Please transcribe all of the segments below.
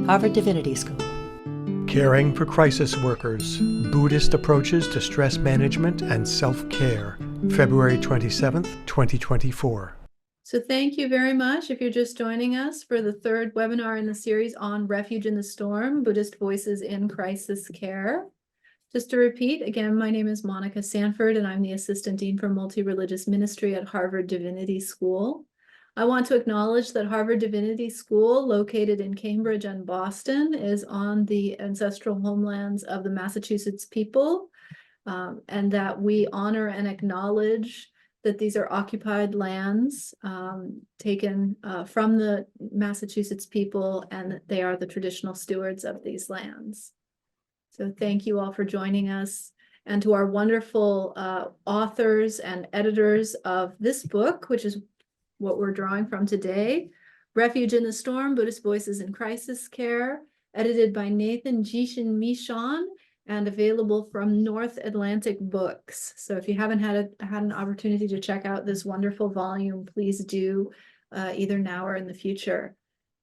Harvard Divinity School. Caring for Crisis Workers, Buddhist Approaches to Stress Management and Self-Care, February 27th, 2024. So thank you very much if you're just joining us for the third webinar in the series on Refuge in the Storm, Buddhist Voices in Crisis Care. Just to repeat, again, my name is Monica Sanford, and I'm the Assistant Dean for Multi-Religious Ministry at Harvard Divinity School. I want to acknowledge that Harvard Divinity School, located in Cambridge and Boston, is on the ancestral homelands of the Massachusetts people, and that we honor and acknowledge that these are occupied lands taken from the Massachusetts people, and that they are the traditional stewards of these lands. So thank you all for joining us, and to our wonderful authors and editors of this book, which is what we're drawing from today, Refuge in the Storm, Buddhist Voices in Crisis Care, edited by Nathan Jishin Michon and available from North Atlantic Books. So if you haven't had an opportunity to check out this wonderful volume, please do either now or in the future.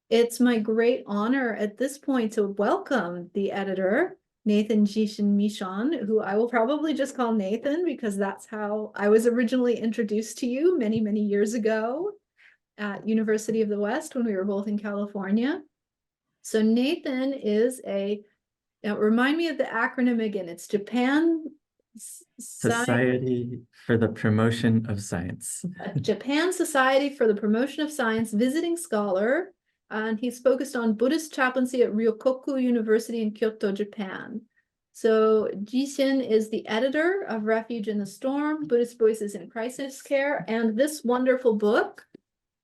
It's my great honor at this point to welcome the editor, Nathan Jishin Michon, who I will probably just call Nathan because that's how I was originally introduced to you many, many years ago at University of the West when we were both in California. So Nathan is now remind me of the acronym again. It's Japan Society for the Promotion of Science. Japan Society for the Promotion of Science visiting scholar. And he's focused on Buddhist chaplaincy at Ryokoku University in Kyoto, Japan. So Jishin is the editor of Refuge in the Storm, Buddhist Voices in Crisis Care, and this wonderful book,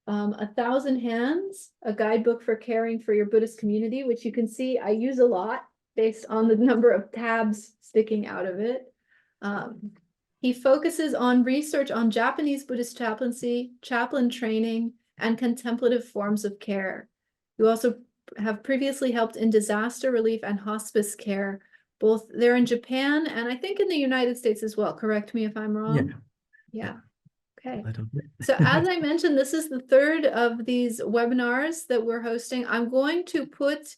1,000 Hands, a guidebook for caring for your Buddhist community, which you can see I use a lot based on the number of tabs sticking out of it. He focuses on research on Japanese Buddhist chaplaincy, chaplain training, and contemplative forms of care. You also have previously helped in disaster relief and hospice care, both there in Japan and I think in the United States as well. Correct me if I'm wrong. Yeah. Okay. So as I mentioned, this is the third of these webinars that we're hosting. I'm going to put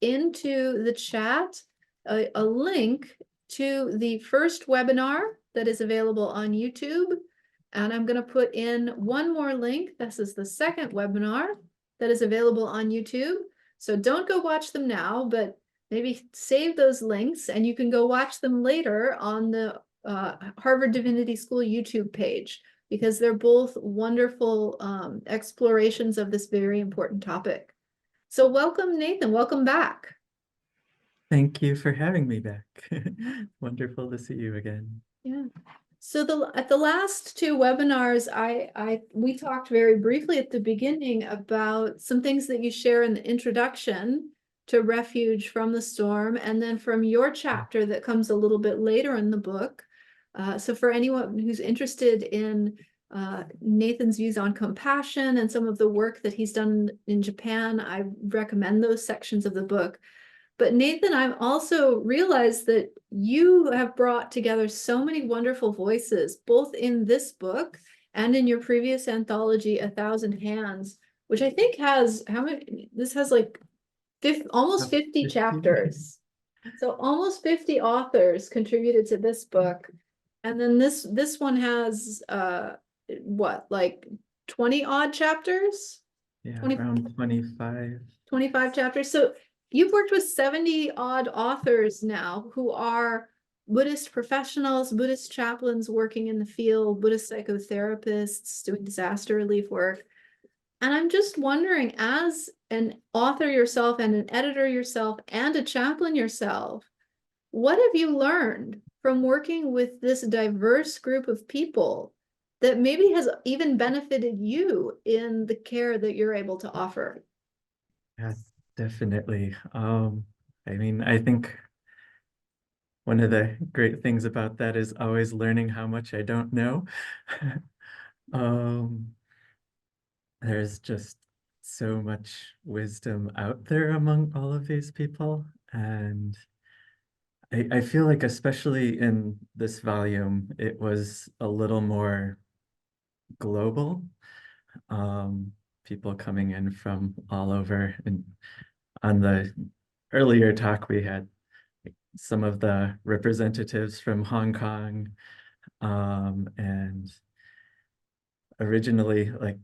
into the chat a link to the first webinar that is available on YouTube. And I'm going to put in one more link. This is the second webinar that is available on YouTube. So don't go watch them now, but maybe save those links and you can go watch them later on the Harvard Divinity School YouTube page, because they're both wonderful explorations of this very important topic. So welcome, Nathan. Welcome back. Thank you for having me back. Wonderful to see you again. Yeah. So at the last two webinars, we talked very briefly at the beginning about some things that you share in the introduction to Refuge from the Storm, and then from your chapter that comes a little bit later in the book. So for anyone who's interested in Nathan's views on compassion and some of the work that he's done in Japan, I recommend those sections of the book. But Nathan, I've also realized that you have brought together so many wonderful voices, both in this book and in your previous anthology, 1,000 Hands, which I think has, how many, this has like almost 50 chapters. So almost 50 authors contributed to this book. And then this one has, what, like 20 odd chapters? Yeah, around 25. 25 chapters. So you've worked with 70 odd authors now who are Buddhist professionals, Buddhist chaplains working in the field, Buddhist psychotherapists doing disaster relief work. And I'm just wondering, as an author yourself and an editor yourself and a chaplain yourself, what have you learned from working with this diverse group of people that maybe has even benefited you in the care that you're able to offer? Yes, definitely. I mean, I think one of the great things about that is always learning how much I don't know. There's just so much wisdom out there among all of these people. And I feel like, especially in this volume, it was a little more global. People coming in from all over, and on the earlier talk, we had some of the representatives from Hong Kong, and originally, like,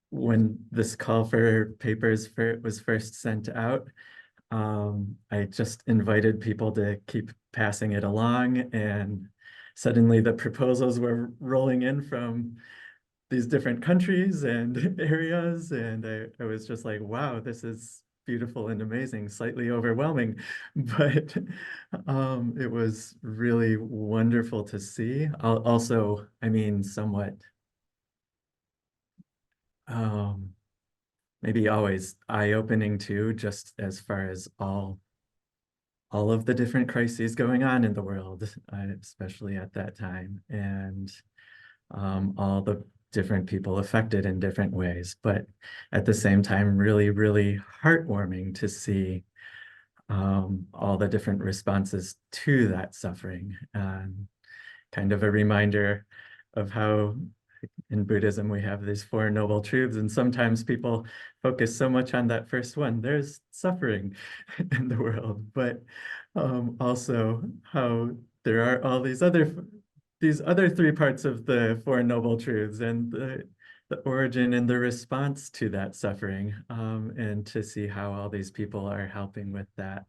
when this call for papers was first sent out, I just invited people to keep passing it along, and suddenly the proposals were rolling in from these different countries and areas, and I was just like, wow, this is beautiful and amazing, slightly overwhelming, but it was really wonderful to see. Also, I mean, somewhat maybe always eye-opening too, just as far as all of the different crises going on in the world, especially at that time, and all the different people affected in different ways. But at the same time, really, really heartwarming to see all the different responses to that suffering, and kind of a reminder of how in Buddhism we have these Four Noble Truths, and sometimes people focus so much on that first one. There's suffering in the world, but also how there are all these other three parts of the Four Noble Truths, and the origin and the response to that suffering, and to see how all these people are helping with that.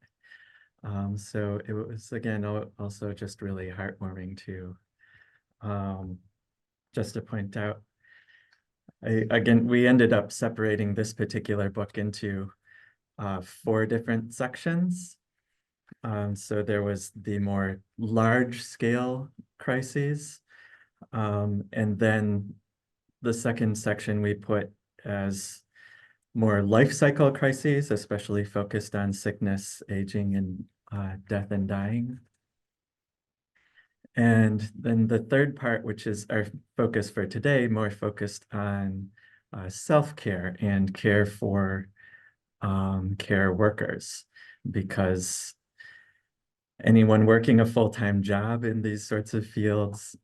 So it was, again, also just really heartwarming to just to point out. Again, we ended up separating this particular book into 4 different sections. So there was the more large-scale crises, and then the second section we put as more life cycle crises, especially focused on sickness, aging, and death and dying. And then the third part, which is our focus for today, more focused on self-care and care for care workers, because anyone working a full-time job in these sorts of fields,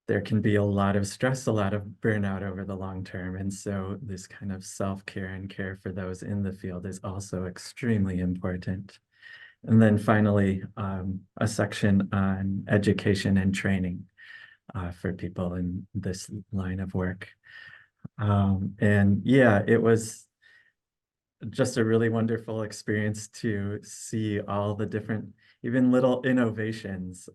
there can be a lot of stress, a lot of burnout over the long term. And so this kind of self-care and care for those in the field is also extremely important. And then finally, a section on education and training for people in this line of work. And yeah, it was just a really wonderful experience to see all the different, even little innovations.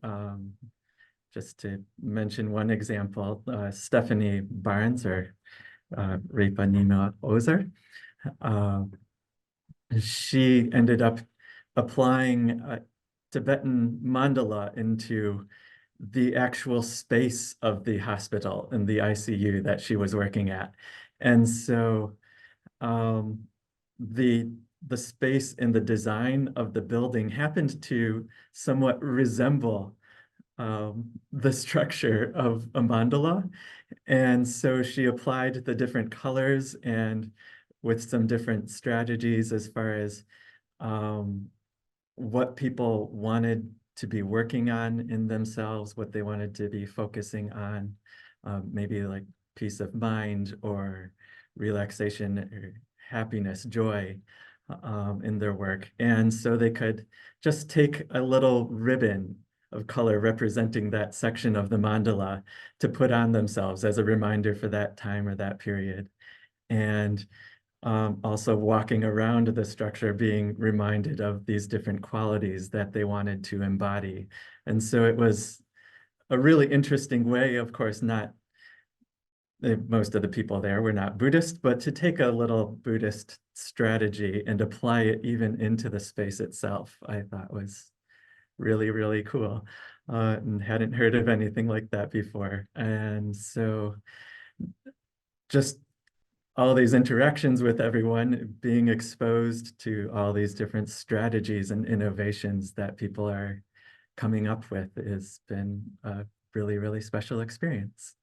Just to mention one example, Stephanie Barnes, or Ripa Nima Ozer, she ended up applying Tibetan mandala into the actual space of the hospital and the ICU that she was working at. And so the space and the design of the building happened to somewhat resemble the structure of a mandala. And so she applied the different colors, and with some different strategies as far as what people wanted to be working on in themselves, what they wanted to be focusing on, maybe like peace of mind or relaxation or happiness, joy in their work. And so they could just take a little ribbon of color representing that section of the mandala to put on themselves as a reminder for that time or that period. And also walking around the structure, being reminded of these different qualities that they wanted to embody. And so it was a really interesting way, of course, most of the people there were not Buddhist, but to take a little Buddhist strategy and apply it even into the space itself, I thought was really, really cool, and hadn't heard of anything like that before. And so just all these interactions with everyone, being exposed to all these different strategies and innovations that people are coming up with, has been a really, really special experience.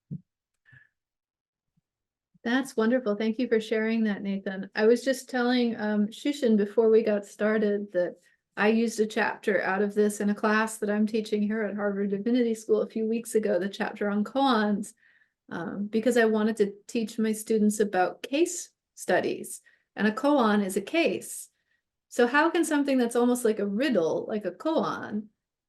That's wonderful. Thank you for sharing that, Nathan. I was just telling Shushin before we got started that I used a chapter out of this in a class that I'm teaching here at Harvard Divinity School a few weeks ago, the chapter on koans, because I wanted to teach my students about case studies. and a koan is a case. So how can something that's almost like a riddle, like a koan,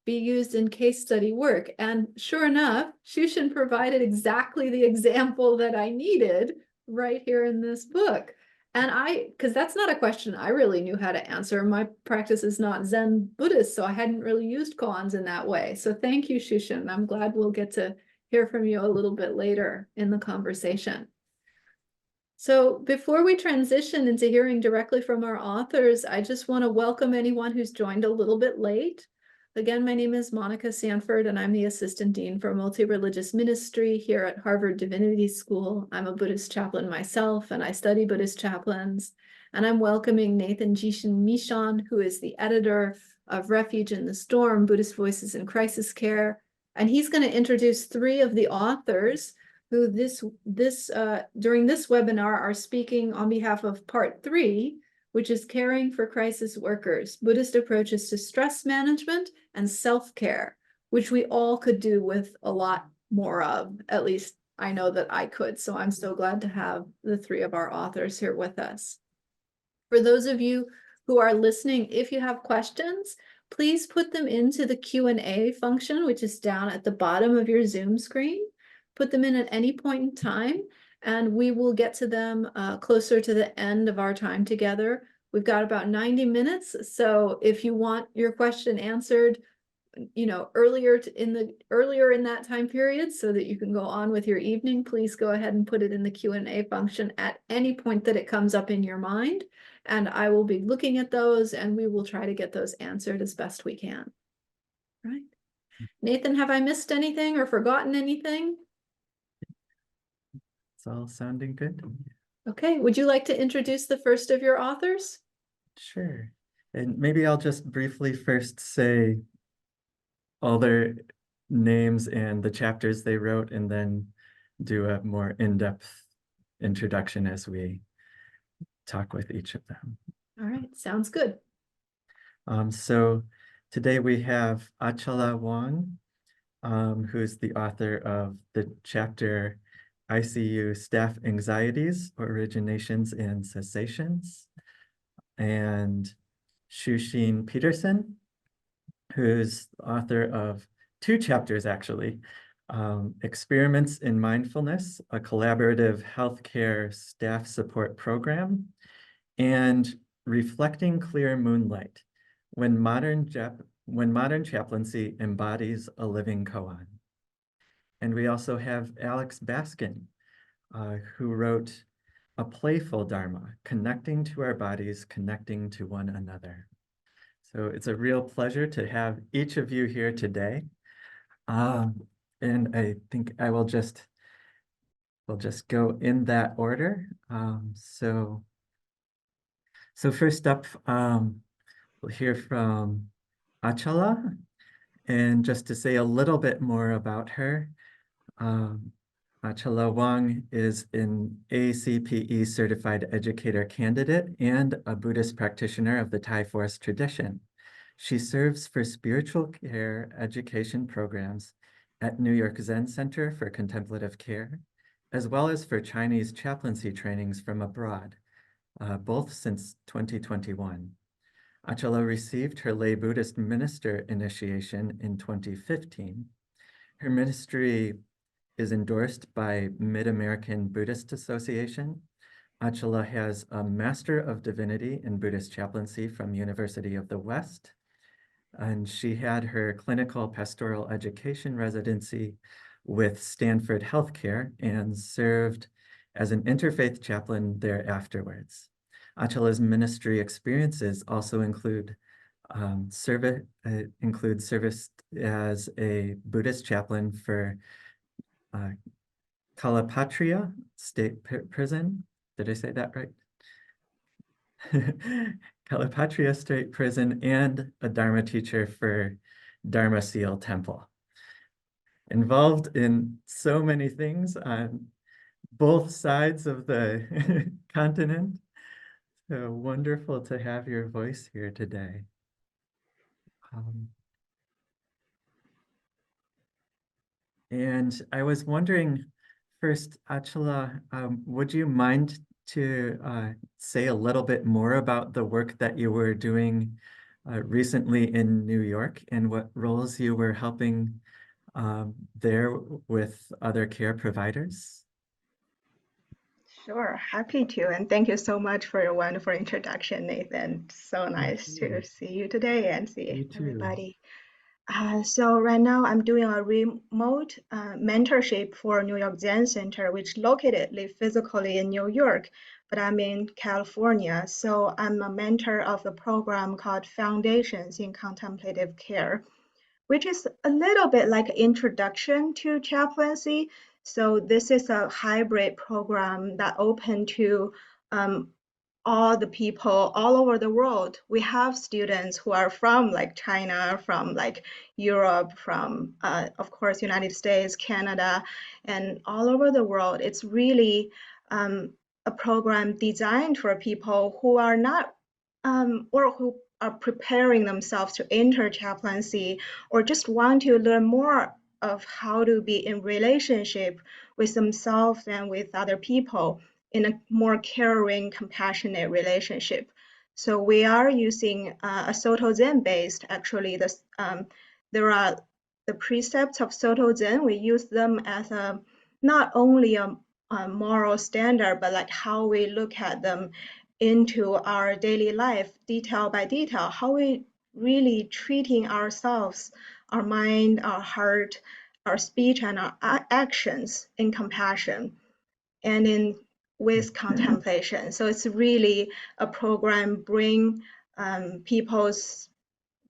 be used in case study work? And sure enough, Shushin provided exactly the example that I needed right here in this book. And because that's not a question I really knew how to answer. My practice is not Zen Buddhist, so I hadn't really used koans in that way. So thank you, Shushin. I'm glad we'll get to hear from you a little bit later in the conversation. So before we transition into hearing directly from our authors, I just want to welcome anyone who's joined a little bit late. Again, my name is Monica Sanford, and I'm the Assistant Dean for Multi-Religious Ministry here at Harvard Divinity School. I'm a Buddhist chaplain myself, and I study Buddhist chaplains. And I'm welcoming Nathan Jishin Michon, who is the editor of Refuge in the Storm, Buddhist Voices in Crisis Care. And he's going to introduce three of the authors who during this webinar are speaking on behalf of part 3, which is caring for crisis workers, Buddhist approaches to stress management and self-care, which we all could do with a lot more of. At least I know that I could. So I'm so glad to have the three of our authors here with us. For those of you who are listening, if you have questions, please put them into the Q&A function, which is down at the bottom of your Zoom screen. Put them in at any point in time, and we will get to them closer to the end of our time together. We've got about 90 minutes, so if you want your question answered, earlier in that time period, so that you can go on with your evening, please go ahead and put it in the Q&A function at any point that it comes up in your mind, and I will be looking at those, and we will try to get those answered as best we can. All right, Nathan, have I missed anything or forgotten anything? It's all sounding good. Okay, would you like to introduce the first of your authors? Sure. And maybe I'll just briefly first say all their names and the chapters they wrote, and then do a more in-depth introduction as we talk with each of them. All right, sounds good. So today we have Acala Wang, who's the author of the chapter ICU Staff Anxieties, Originations and Cessations, and Shushin Peterson, who's author of 2 chapters actually, Experiments in Mindfulness, a collaborative healthcare staff support program, and Reflecting Clear Moonlight, when modern chaplaincy embodies a living koan. And we also have Alex Baskin, who wrote A Playful Dharma, Connecting to Our Bodies, Connecting to One Another. So it's a real pleasure to have each of you here today. And I think we'll just go in that order. So first up, we'll hear from Acala. And just to say a little bit more about her, Acala Wang is an ACPE certified educator candidate and a Buddhist practitioner of the Thai forest tradition. She serves for spiritual care education programs at New York Zen Center for Contemplative Care, as well as for Chinese chaplaincy trainings from abroad, both since 2021. Acala received her lay Buddhist minister initiation in 2015. Her ministry is endorsed by Mid-American Buddhist Association. Acala has a Master of Divinity in Buddhist Chaplaincy from University of the West, and she had her clinical pastoral education residency with Sanford Healthcare and served as an interfaith chaplain there afterwards. Acala's ministry experiences also include service as a Buddhist chaplain for Calipatria State Prison. Did I say that right? Calipatria State Prison, and a Dharma teacher for Dharma Seal Temple. Involved in so many things on both sides of the continent. So wonderful to have your voice here today. And I was wondering, first, Acala, would you mind to say a little bit more about the work that you were doing recently in New York and what roles you were helping there with other care providers? Sure, happy to. And thank you so much for your wonderful introduction, Nathan. So nice to see you today and see You too. everybody. So right now I'm doing a remote mentorship for New York Zen Center, which located physically in New York, but I'm in California. So I'm a mentor of a program called Foundations in Contemplative Care, which is a little bit like an introduction to chaplaincy. So this is a hybrid program that open to all the people all over the world. We have students who are from like China, from like Europe, from of course United States, Canada, and all over the world. It's really a program designed for people who are not or who are preparing themselves to enter chaplaincy or just want to learn more of how to be in relationship with themselves and with other people in a more caring, compassionate relationship. So we are using a Soto Zen based, actually, there are the precepts of Soto Zen. We use them as not only a moral standard, but like how we look at them into our daily life, detail by detail, how we really treating ourselves, our mind, our heart, our speech, and our actions in compassion and in with contemplation. So it's really a program bring people's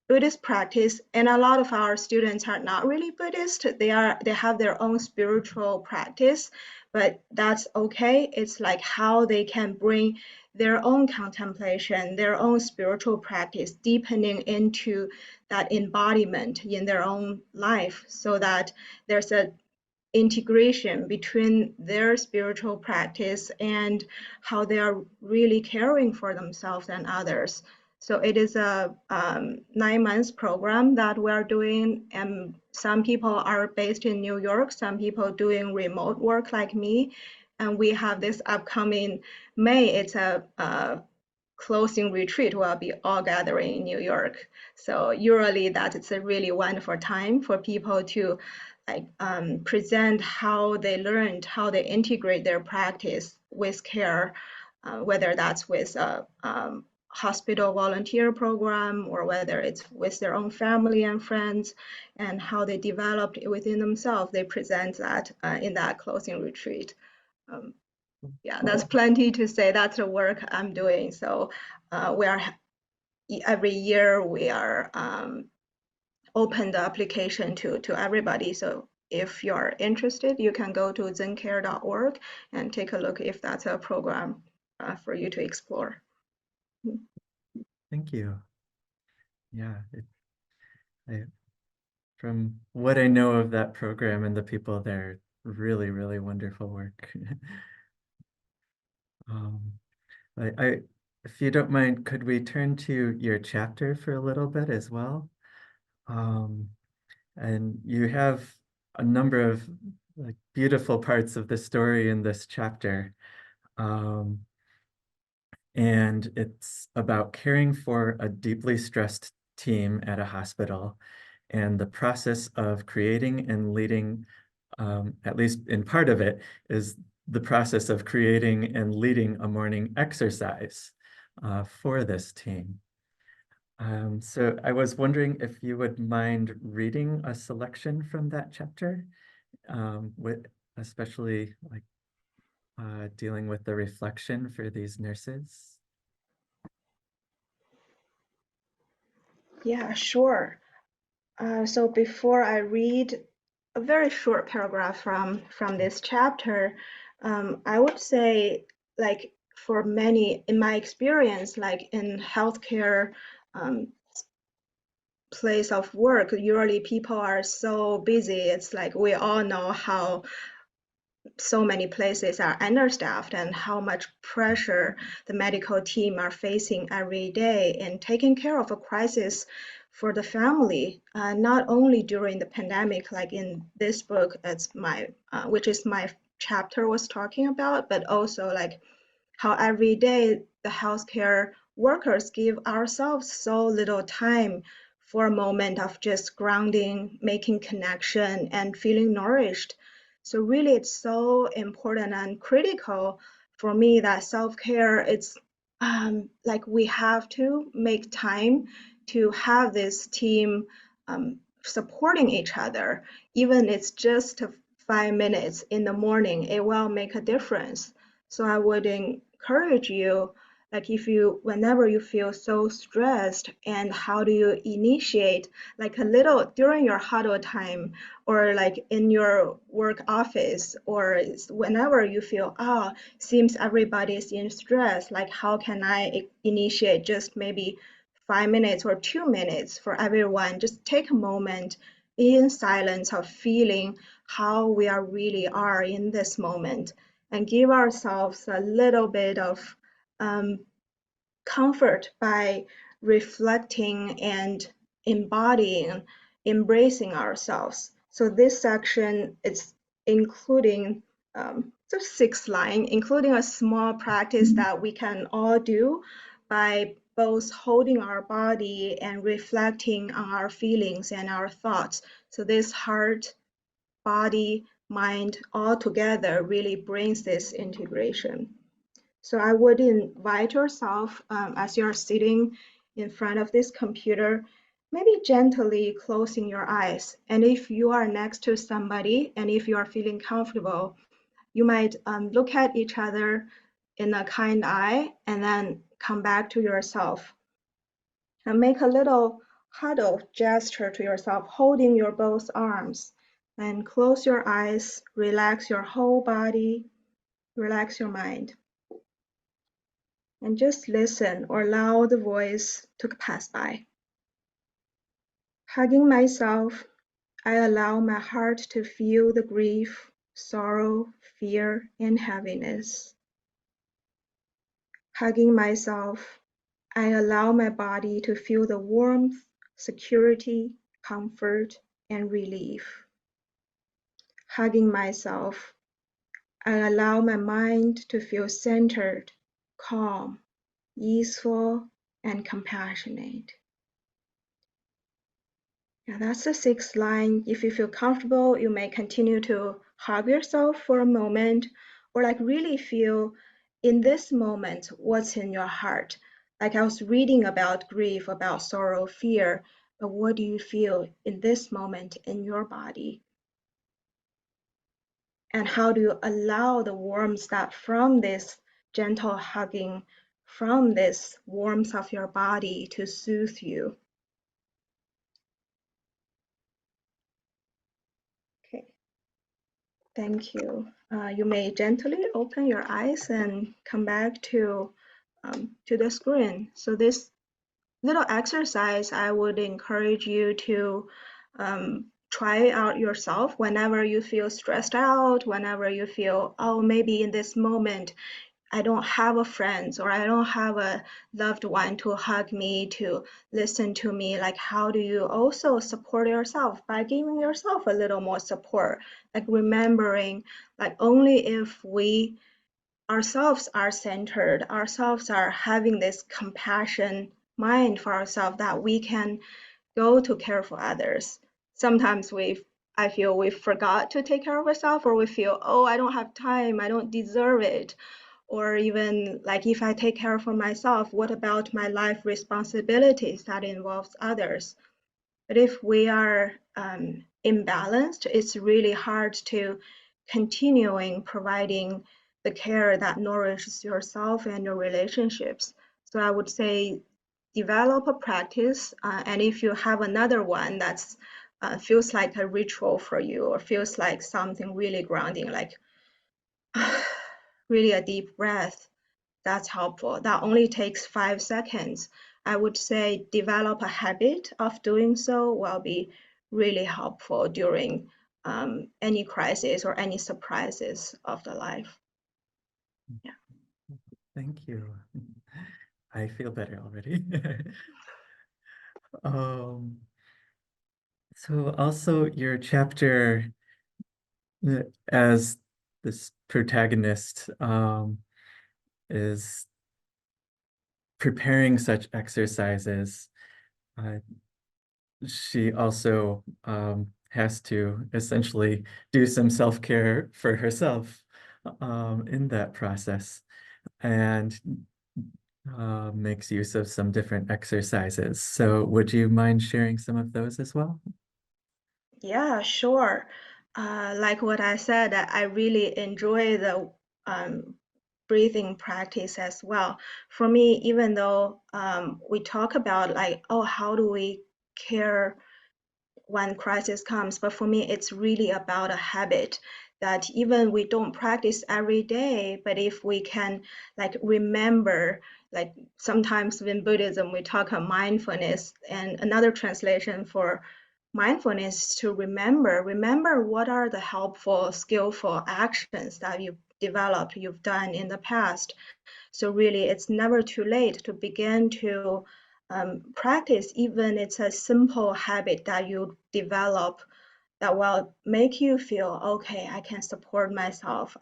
Buddhist practice, and a lot of our students are not really Buddhist. They have their own spiritual practice, but that's okay. It's like how they can bring their own contemplation, their own spiritual practice, deepening into that embodiment in their own life, so that there's a integration between their spiritual practice and how they are really caring for themselves and others. So it is a 9 month program that we're doing, and some people are based in New York, some people doing remote work like me, and we have this upcoming May. It's a closing retreat. We'll be all gathering in New York. So usually that it's a really wonderful time for people to like present how they learned, how they integrate their practice with care, whether that's with a hospital volunteer program or whether it's with their own family and friends, and how they developed it within themselves. They present that in that closing retreat. Yeah, that's plenty to say. That's the work I'm doing. So we are every year we are open the application to everybody. So if you're interested, you can go to zencare.org and take a look if that's a program for you to explore. Thank you. Yeah, from what I know of that program and the people there, really, really wonderful work. If you don't mind, could we turn to your chapter for a little bit as well? And you have a number of like beautiful parts of the story in this chapter. And it's about caring for a deeply stressed team at a hospital and the process of creating and leading, at least in part of it, is the process of creating and leading a morning exercise for this team. So I was wondering if you would mind reading a selection from that chapter, especially like dealing with the reflection for these nurses. Yeah, sure. So before I read a very short paragraph from this chapter, I would say, like for many, in my experience, like in healthcare place of work, usually people are so busy. It's like we all know how so many places are understaffed and how much pressure the medical team are facing every day in taking care of a crisis for the family, not only during the pandemic, like in this book, it's my which is my chapter was talking about, but also like how every day the healthcare workers give ourselves so little time for a moment of just grounding, making connection, and feeling nourished. So really, it's so important and critical for me that self-care, it's like we have to make time to have this team supporting each other. Even it's just 5 minutes in the morning, it will make a difference. So I would encourage you, like if you, whenever you feel so stressed, and how do you initiate, like a little during your huddle time, or like in your work office, or whenever you feel, seems everybody's in stress, like how can I initiate just maybe 5 minutes or 2 minutes for everyone, just take a moment in silence of feeling how we are really are in this moment, and give ourselves a little bit of comfort by reflecting and embodying, embracing ourselves. So this section is including the 6 line, including a small practice that we can all do by both holding our body and reflecting on our feelings and our thoughts. So this heart, body, mind all together really brings this integration. So I would invite yourself, as you're sitting in front of this computer, maybe gently closing your eyes. And if you are next to somebody and if you are feeling comfortable, you might look at each other in a kind eye and then come back to yourself. And make a little huddle gesture to yourself, holding your both arms. And close your eyes, relax your whole body, relax your mind. And just listen or allow the voice to pass by. Hugging myself, I allow my heart to feel the grief, sorrow, fear, and heaviness. Hugging myself, I allow my body to feel the warmth, security, comfort, and relief. Hugging myself, I allow my mind to feel centered, calm, easeful, and compassionate. Yeah, that's the 6th line. If you feel comfortable, you may continue to hug yourself for a moment, or like really feel in this moment what's in your heart. Like I was reading about grief, about sorrow, fear, but what do you feel in this moment in your body? And how do you allow the warmth that from this gentle hugging, from this warmth of your body to soothe you? Okay. Thank you. You may gently open your eyes and come back to the screen. So this little exercise, I would encourage you to try out yourself whenever you feel stressed out, whenever you feel, oh, maybe in this moment, I don't have a friend or I don't have a loved one to hug me, to listen to me. Like, how do you also support yourself by giving yourself a little more support? Like remembering, like only if we ourselves are centered, ourselves are having this compassion mind for ourselves, that we can go to care for others. Sometimes I feel we forgot to take care of ourselves, or we feel, oh, I don't have time, I don't deserve it. Or even like if I take care for myself, what about my life responsibilities that involves others? But if we are imbalanced, it's really hard to continuing providing the care that nourishes yourself and your relationships. So I would say develop a practice, and if you have another one that's feels like a ritual for you, or feels like something really grounding, like really a deep breath, that's helpful. That only takes 5 seconds. I would say develop a habit of doing so will be really helpful during any crisis or any surprises of the life. Yeah. Thank you. I feel better already. So also your chapter as this protagonist, is preparing such exercises, she also has to essentially do some self-care for herself in that process, and makes use of some different exercises. So would you mind sharing some of those as well? Yeah, sure. Like what I said, I really enjoy the breathing practice as well. For me, even though we talk about like, oh, how do we care when crisis comes, but for me, it's really about a habit that even we don't practice every day, but if we can like remember, like sometimes in Buddhism, we talk about mindfulness, and another translation for mindfulness to remember what are the helpful, skillful actions that you've developed, you've done in the past. So really, it's never too late to begin to practice, even it's a simple habit that you develop that will make you feel, okay, I can support myself,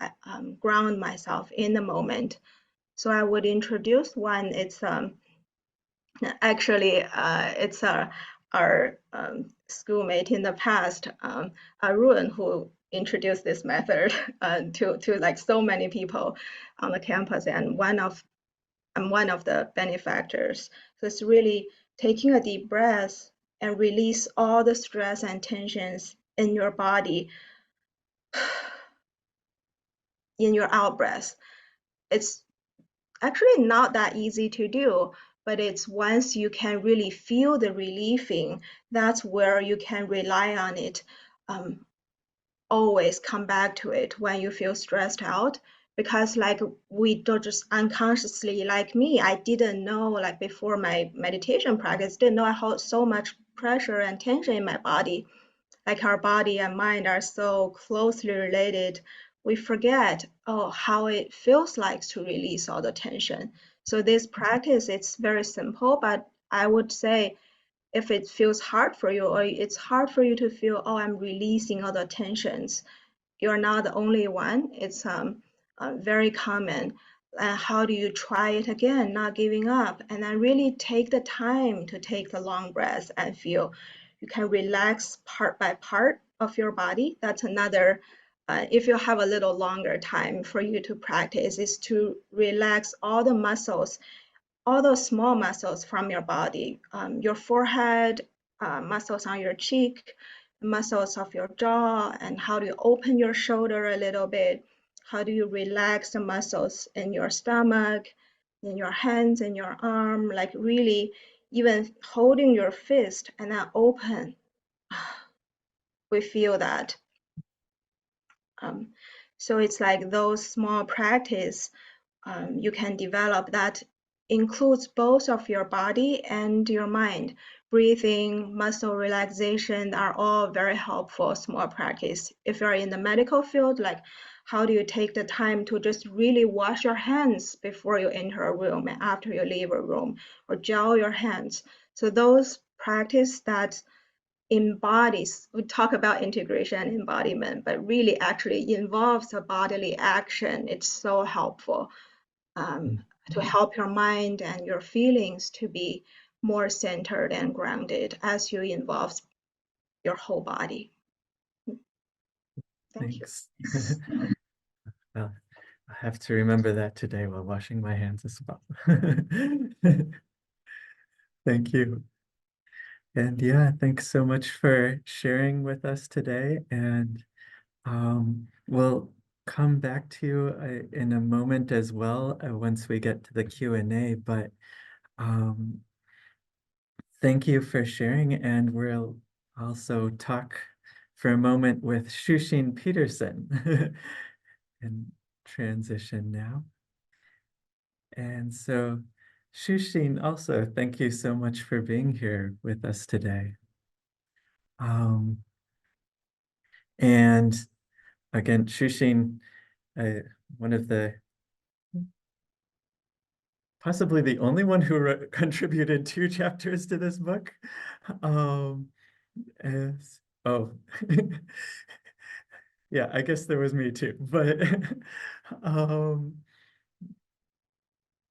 ground myself in the moment. So I would introduce one. It's actually it's our schoolmate in the past, Arun, who introduced this method to like so many people on the campus, and I'm one of the benefactors. So it's really taking a deep breath and release all the stress and tensions in your body in your out breath. It's actually not that easy to do, but it's once you can really feel the relieving, that's where you can rely on it. Always come back to it when you feel stressed out, because like we don't just unconsciously, like me, I didn't know, like before my meditation practice, didn't know I hold so much pressure and tension in my body. Like our body and mind are so closely related, we forget, oh, how it feels like to release all the tension. So this practice, it's very simple, but I would say if it feels hard for you, or it's hard for you to feel, oh, I'm releasing all the tensions, you're not the only one. It's very common. And how do you try it again, not giving up? And then really take the time to take the long breath and feel. You can relax part by part of your body. That's another, if you have a little longer time for you to practice, is to relax all the muscles, all those small muscles from your body, your forehead, muscles on your cheek, muscles of your jaw, and how do you open your shoulder a little bit? How do you relax the muscles in your stomach, in your hands, in your arm, like really even holding your fist and then open. We feel that. So it's like those small practice you can develop that includes both of your body and your mind. Breathing, muscle relaxation are all very helpful small practice. If you're in the medical field, like how do you take the time to just really wash your hands before you enter a room and after you leave a room, or gel your hands. So those practice that embodies, we talk about integration and embodiment, but really actually involves a bodily action. It's so helpful to help your mind and your feelings to be more centered and grounded as you involve your whole body. Thank you. Thanks. Well, I have to remember that today while washing my hands as well. Thank you. And yeah, thanks so much for sharing with us today. And we'll come back to you in a moment as well once we get to the Q&A. But thank you for sharing. And we'll also talk for a moment with Shushin Peterson and transition now. And so, Shushin, also, thank you so much for being here with us today. And again, Shushin, one of the, possibly the only one who contributed 2 chapters to this book. Oh, yeah, I guess there was me too, but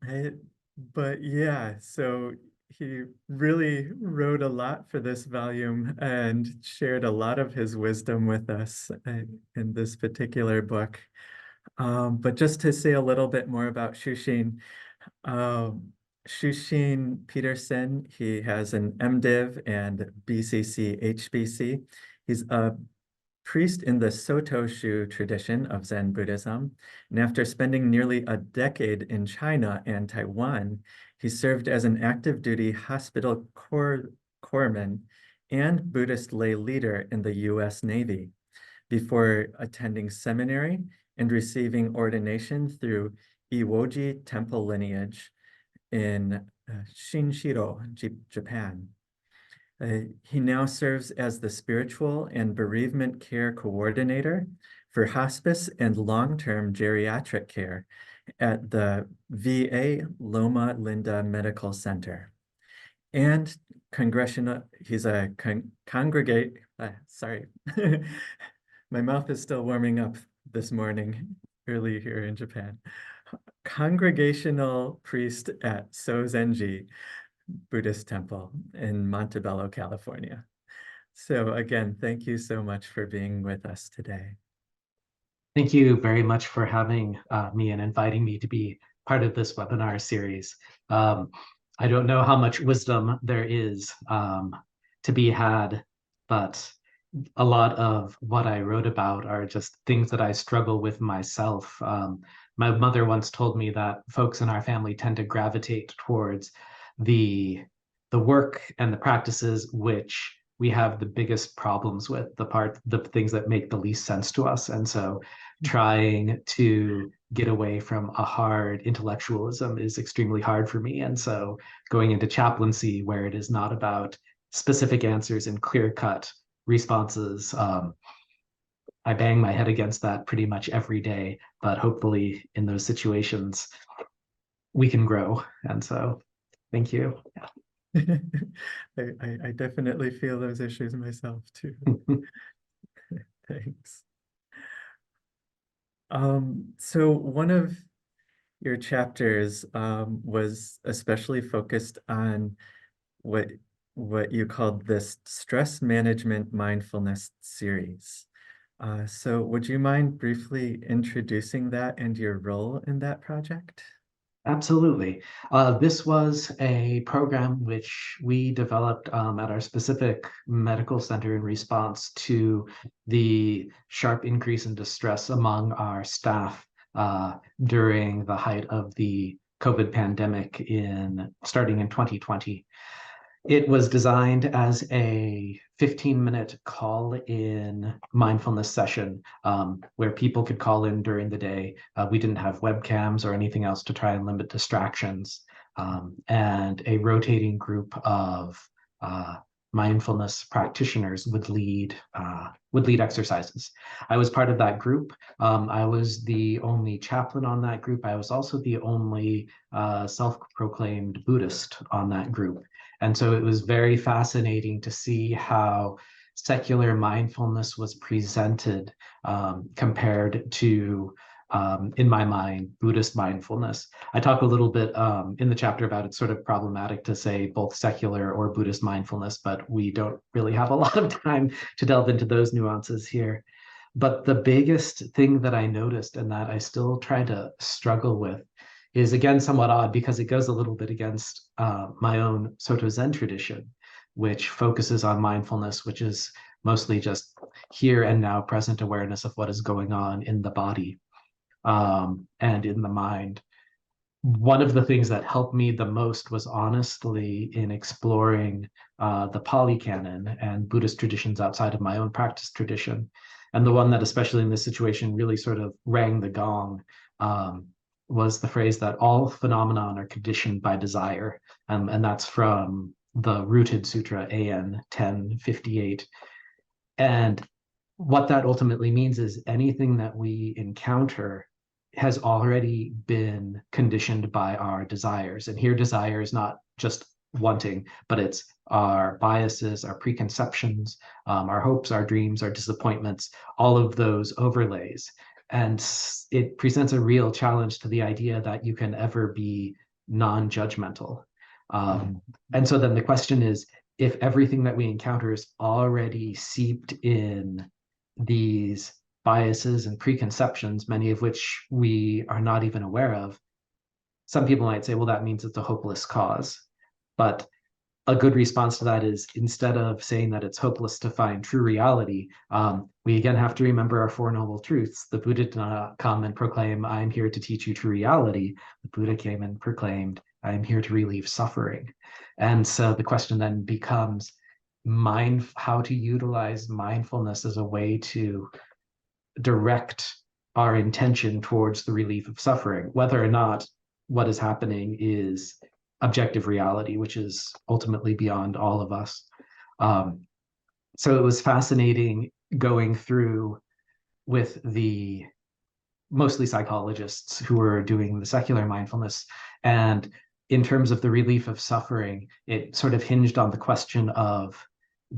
I- but yeah, so he really wrote a lot for this volume and shared a lot of his wisdom with us in this particular book. But just to say a little bit more about Shushin, um, Shushin Peterson, he has an MDiv and BCC-HPC. He's a priest in the Soto Shu tradition of Zen Buddhism, and after spending nearly a decade in China and Taiwan, he served as an active duty hospital corpsman and Buddhist lay leader in the US Navy before attending seminary and receiving ordination through Iwoji Temple lineage in Shinshiro, Japan. He now serves as the spiritual and bereavement care coordinator for hospice and long-term geriatric care at the VA Loma Linda Medical Center. And he's a sorry, my mouth is still warming up this morning, early here in Japan. Congregational priest at Sozenji Buddhist Temple in Montebello, California. So again, thank you so much for being with us today. Thank you very much for having me and inviting me to be part of this webinar series. I don't know how much wisdom there is to be had, but a lot of what I wrote about are just things that I struggle with myself. My mother once told me that folks in our family tend to gravitate towards the work and the practices which we have the biggest problems with, the things that make the least sense to us. And so trying to get away from a hard intellectualism is extremely hard for me. And so going into chaplaincy, where it is not about specific answers and clear-cut responses, I bang my head against that pretty much every day, but hopefully in those situations we can grow. And so thank you. I definitely feel those issues myself too. Thanks. So one of your chapters was especially focused on what you called this stress management mindfulness series. So would you mind briefly introducing that and your role in that project? Absolutely. This was a program which we developed at our specific medical center in response to the sharp increase in distress among our staff during the height of the COVID pandemic starting in 2020. It was designed as a 15-minute call-in mindfulness session where people could call in during the day. We didn't have webcams or anything else to try and limit distractions. And a rotating group of mindfulness practitioners would lead exercises. I was part of that group. I was the only chaplain on that group. I was also the only self-proclaimed Buddhist on that group. And so it was very fascinating to see how secular mindfulness was presented compared to, in my mind, Buddhist mindfulness. I talk a little bit in the chapter about it's sort of problematic to say both secular or Buddhist mindfulness, but we don't really have a lot of time to delve into those nuances here. But the biggest thing that I noticed and that I still try to struggle with is, again, somewhat odd because it goes a little bit against my own Soto Zen tradition, which focuses on mindfulness, which is mostly just here and now present awareness of what is going on in the body and in the mind. One of the things that helped me the most was honestly in exploring the Pali Canon and Buddhist traditions outside of my own practice tradition. And the one that, especially in this situation, really sort of rang the gong was the phrase that all phenomenon are conditioned by desire. And that's from the Rooted Sutra, AN 1058. And what that ultimately means is anything that we encounter has already been conditioned by our desires. And here desire is not just wanting, but it's our biases, our preconceptions, our hopes, our dreams, our disappointments, all of those overlays. And it presents a real challenge to the idea that you can ever be non-judgmental. And so then the question is, if everything that we encounter is already seeped in these biases and preconceptions, many of which we are not even aware of, some people might say, well, that means it's a hopeless cause. But a good response to that is, instead of saying that it's hopeless to find true reality, we again have to remember our Four Noble Truths. The Buddha did not come and proclaim, I am here to teach you true reality. The Buddha came and proclaimed, I am here to relieve suffering. And so the question then becomes how to utilize mindfulness as a way to direct our intention towards the relief of suffering, whether or not what is happening is objective reality, which is ultimately beyond all of us. So it was fascinating going through with the mostly psychologists who were doing the secular mindfulness. And in terms of the relief of suffering, it sort of hinged on the question of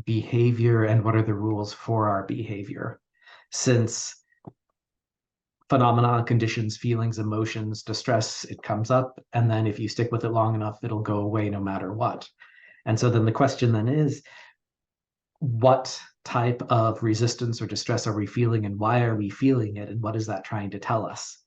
behavior and what are the rules for our behavior. Since phenomena, conditions, feelings, emotions, distress, it comes up, and then if you stick with it long enough, it'll go away no matter what. And so then the question then is, what type of resistance or distress are we feeling, and why are we feeling it, and what is that trying to tell us?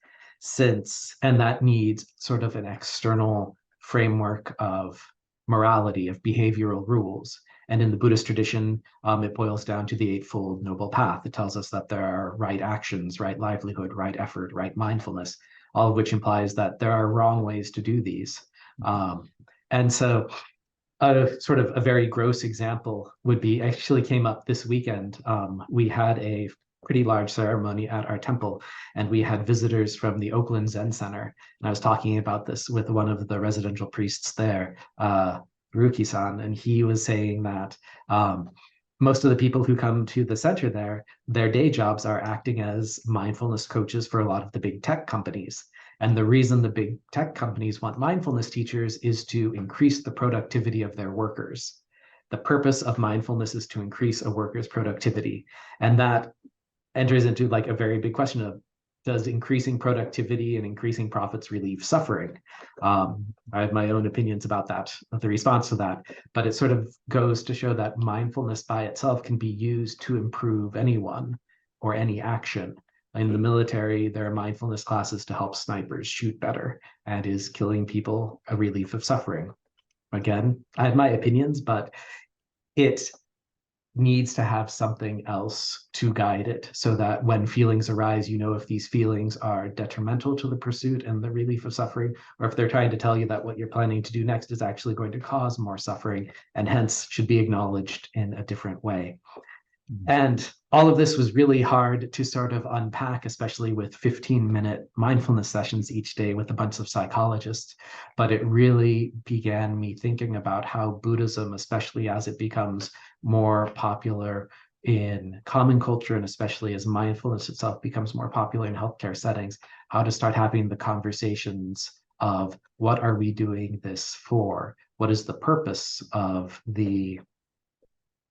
And that needs sort of an external framework of morality, of behavioral rules. And in the Buddhist tradition, it boils down to the Eightfold Noble Path. It tells us that there are right actions, right livelihood, right effort, right mindfulness, all of which implies that there are wrong ways to do these. And so sort of a very gross example would be, actually came up this weekend. We had a pretty large ceremony at our temple, and we had visitors from the Oakland Zen Center. And I was talking about this with one of the residential priests there, Ruki-san, and he was saying that most of the people who come to the center there, their day jobs are acting as mindfulness coaches for a lot of the big tech companies. And the reason the big tech companies want mindfulness teachers is to increase the productivity of their workers. The purpose of mindfulness is to increase a worker's productivity. And that enters into like a very big question of, does increasing productivity and increasing profits relieve suffering? I have my own opinions about that, the response to that, but it sort of goes to show that mindfulness by itself can be used to improve anyone or any action. In the military, there are mindfulness classes to help snipers shoot better, and is killing people a relief of suffering? Again, I have my opinions, but it needs to have something else to guide it, so that when feelings arise, you know if these feelings are detrimental to the pursuit and the relief of suffering, or if they're trying to tell you that what you're planning to do next is actually going to cause more suffering, and hence should be acknowledged in a different way. And all of this was really hard to sort of unpack, especially with 15-minute mindfulness sessions each day with a bunch of psychologists. But it really began me thinking about how Buddhism, especially as it becomes more popular in common culture, and especially as mindfulness itself becomes more popular in healthcare settings, how to start having the conversations of, what are we doing this for? What is the purpose of the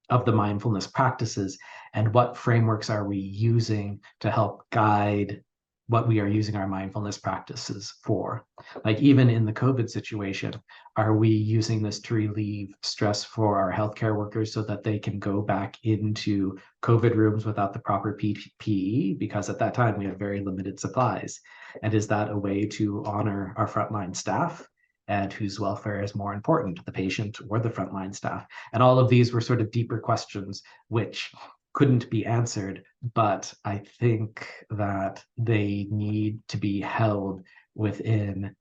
mindfulness practices, and what frameworks are we using to help guide what we are using our mindfulness practices for? Like, even in the COVID situation, are we using this to relieve stress for our healthcare workers so that they can go back into COVID rooms without the proper PPE? Because at that time we had very limited supplies. And is that a way to honor our frontline staff, and whose welfare is more important, the patient or the frontline staff? And all of these were sort of deeper questions which couldn't be answered, but I think that they need to be held within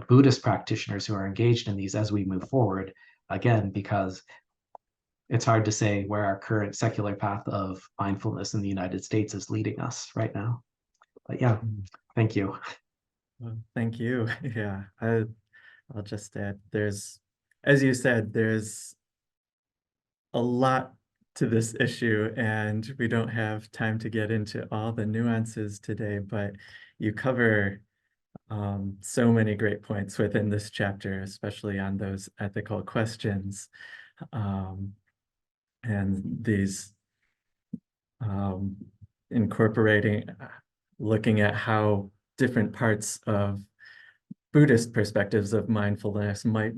Buddhist practitioners who are engaged in these as we move forward, again, because it's hard to say where our current secular path of mindfulness in the United States is leading us right now. But yeah, thank you. Well, thank you. Yeah, I'll just add, as you said, there's a lot to this issue, and we don't have time to get into all the nuances today, but you cover so many great points within this chapter, especially on those ethical questions, and these incorporating, looking at how different parts of Buddhist perspectives of mindfulness might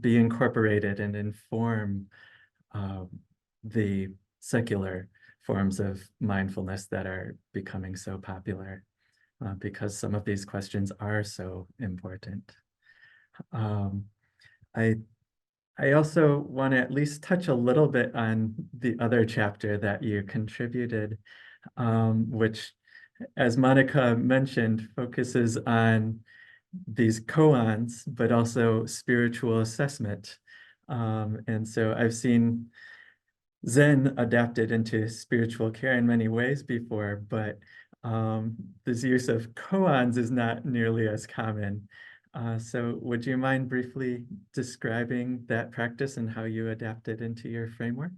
be incorporated and inform the secular forms of mindfulness that are becoming so popular, because some of these questions are so important. I also want to at least touch a little bit on the other chapter that you contributed, which, as Monica mentioned, focuses on these koans, but also spiritual assessment. And so I've seen Zen adapted into spiritual care in many ways before, but this use of koans is not nearly as common. So would you mind briefly describing that practice and how you adapt it into your framework?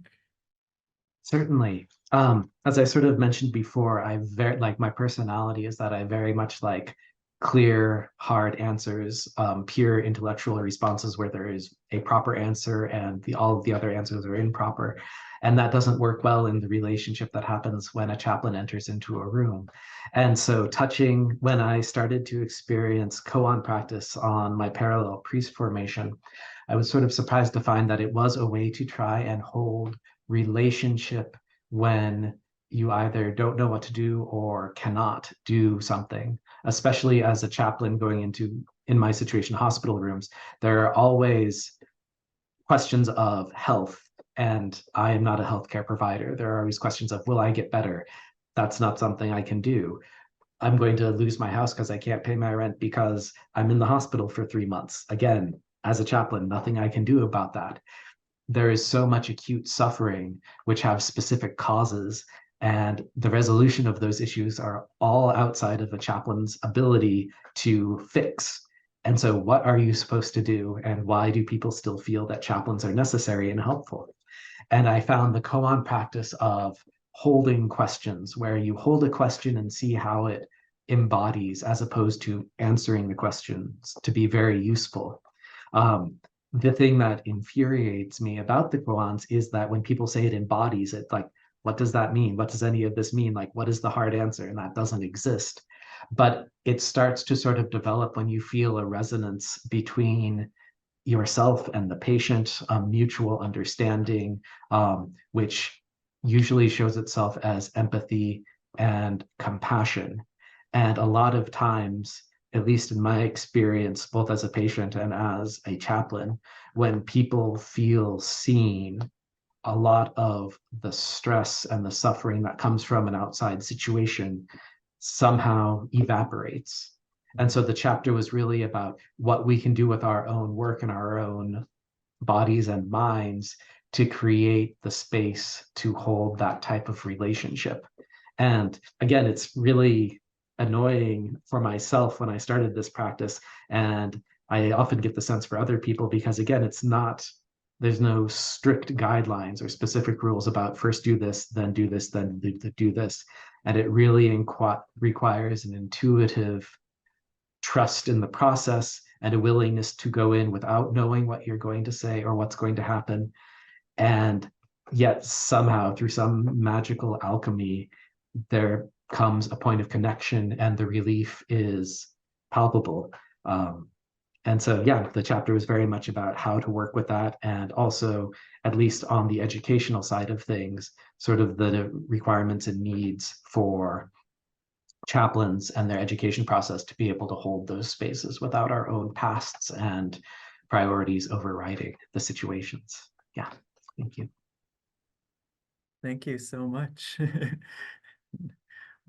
Certainly. As I sort of mentioned before, I very like my personality is that I very much like clear, hard answers, pure intellectual responses where there is a proper answer and all of the other answers are improper. And that doesn't work well in the relationship that happens when a chaplain enters into a room. And so when I started to experience koan practice on my parallel priest formation, I was sort of surprised to find that it was a way to try and hold relationship when you either don't know what to do or cannot do something, especially as a chaplain going into, in my situation, hospital rooms. There are always questions of health, and I am not a healthcare provider. There are always questions of, will I get better? That's not something I can do. I'm going to lose my house because I can't pay my rent because I'm in the hospital for 3 months. Again, as a chaplain, nothing I can do about that. There is so much acute suffering which have specific causes, and the resolution of those issues are all outside of a chaplain's ability to fix. And so what are you supposed to do, and why do people still feel that chaplains are necessary and helpful? And I found the koan practice of holding questions, where you hold a question and see how it embodies as opposed to answering the questions, to be very useful. The thing that infuriates me about the koans is that when people say it embodies it, like, what does that mean? What does any of this mean? Like, what is the hard answer? And that doesn't exist. But it starts to sort of develop when you feel a resonance between yourself and the patient, mutual understanding, which usually shows itself as empathy and compassion. And a lot of times, at least in my experience, both as a patient and as a chaplain, when people feel seen, a lot of the stress and the suffering that comes from an outside situation somehow evaporates. And so the chapter was really about what we can do with our own work and our own bodies and minds to create the space to hold that type of relationship. And again, it's really annoying for myself when I started this practice. And I often get the sense for other people because, again, there's no strict guidelines or specific rules about first do this, then do this, then do this. And it really requires an intuitive trust in the process and a willingness to go in without knowing what you're going to say or what's going to happen. And yet somehow, through some magical alchemy, there comes a point of connection and the relief is palpable. And so, yeah, the chapter was very much about how to work with that, and also, at least on the educational side of things, sort of the requirements and needs for chaplains and their education process to be able to hold those spaces without our own pasts and priorities overriding the situations. Yeah, thank you. Thank you so much.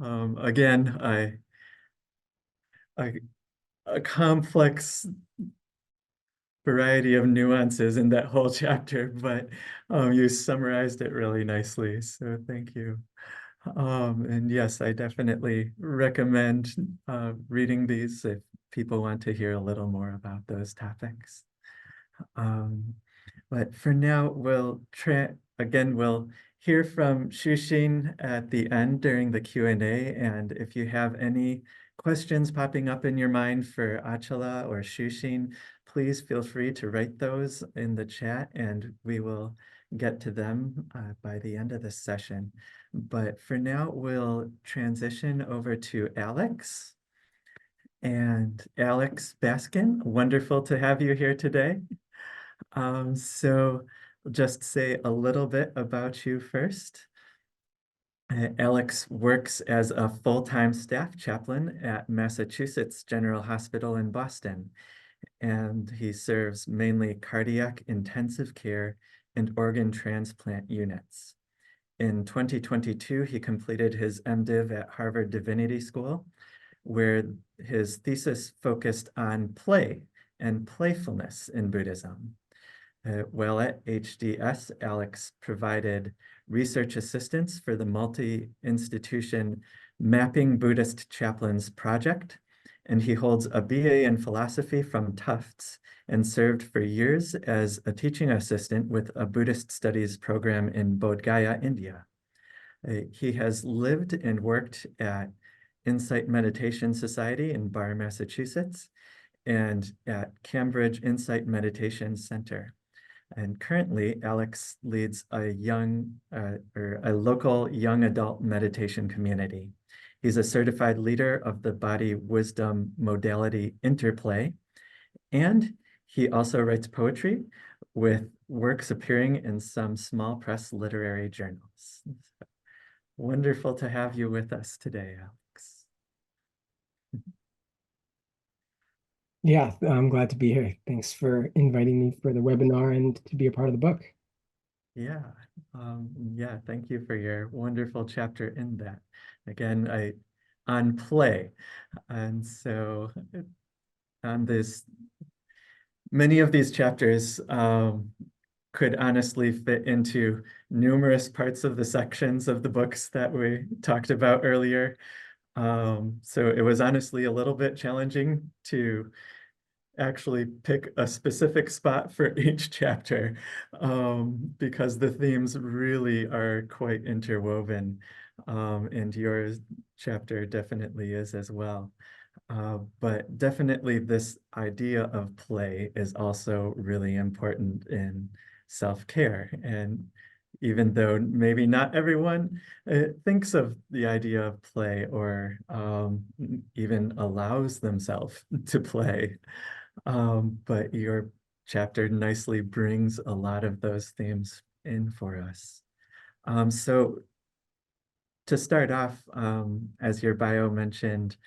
Again, a complex variety of nuances in that whole chapter, but you summarized it really nicely, so thank you. And yes, I definitely recommend reading these if people want to hear a little more about those topics. But for now, we'll hear from Shushin at the end during the Q&A, and if you have any questions popping up in your mind for Acala or Shushin, please feel free to write those in the chat and we will get to them by the end of this session. But for now, we'll transition over to Alex. and Alex Baskin. Wonderful to have you here today. So I'll just say a little bit about you first. Alex works as a full-time staff chaplain at Massachusetts General Hospital in Boston, and he serves mainly cardiac intensive care and organ transplant units. In 2022, he completed his MDiv at Harvard Divinity School, where his thesis focused on play and playfulness in Buddhism. While at HDS, Alex provided research assistance for the multi-institution Mapping Buddhist Chaplains project, and he holds a BA in philosophy from Tufts and served for years as a teaching assistant with a Buddhist studies program in Bodh Gaya, India. He has lived and worked at Insight Meditation Society in Barre, Massachusetts, and at Cambridge Insight Meditation Center. And currently, Alex leads a local young adult meditation community. He's a certified leader of the body wisdom modality Interplay, and he also writes poetry with works appearing in some small press literary journals. Wonderful to have you with us today, Alex. Yeah, I'm glad to be here. Thanks for inviting me for the webinar and to be a part of the book. Yeah, thank you for your wonderful chapter in that. Again, on play. And so on this, many of these chapters could honestly fit into numerous parts of the sections of the books that we talked about earlier. So it was honestly a little bit challenging to actually pick a specific spot for each chapter because the themes really are quite interwoven, and your chapter definitely is as well. But definitely this idea of play is also really important in self-care. And even though maybe not everyone thinks of the idea of play or even allows themselves to play, but your chapter nicely brings a lot of those themes in for us. So to start off, as your bio mentioned,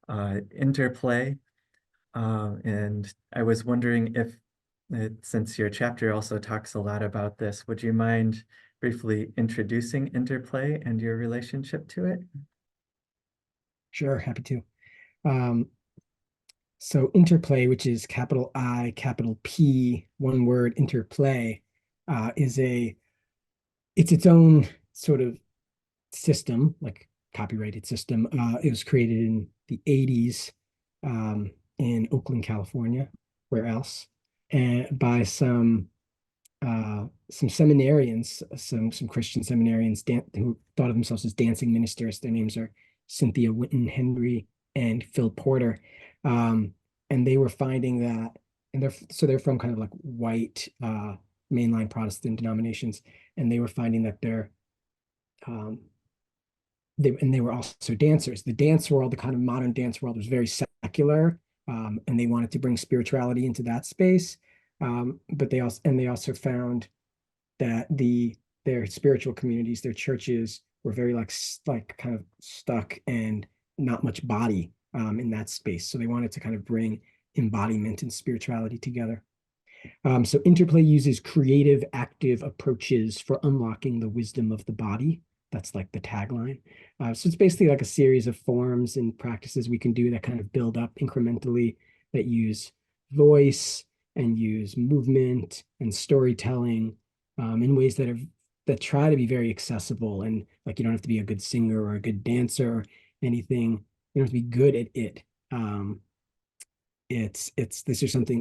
interplay, and I was wondering if, since your chapter also talks a lot about this, would you mind briefly introducing interplay and your relationship to it? Sure, happy to. So interplay, which is capital I, capital P, one word, interplay, it's its own sort of system, like copyrighted system. It was created in the 80s in Oakland, California. Where else? And by some seminarians, some Christian seminarians who thought of themselves as dancing ministers. Their names are Cynthia Winton Henry and Phil Porter. And they were finding that, and they're from kind of like white mainline Protestant denominations, and they were finding that they were also dancers. The dance world, the kind of modern dance world, was very secular, and they wanted to bring spirituality into that space. But they also found that their spiritual communities, their churches, were very like kind of stuck and not much body in that space. So they wanted to kind of bring embodiment and spirituality together. So interplay uses creative, active approaches for unlocking the wisdom of the body. That's like the tagline. So it's basically like a series of forms and practices we can do that kind of build up incrementally, that use voice and use movement and storytelling in ways that try to be very accessible. And like, you don't have to be a good singer or a good dancer or anything. You don't have to be good at it.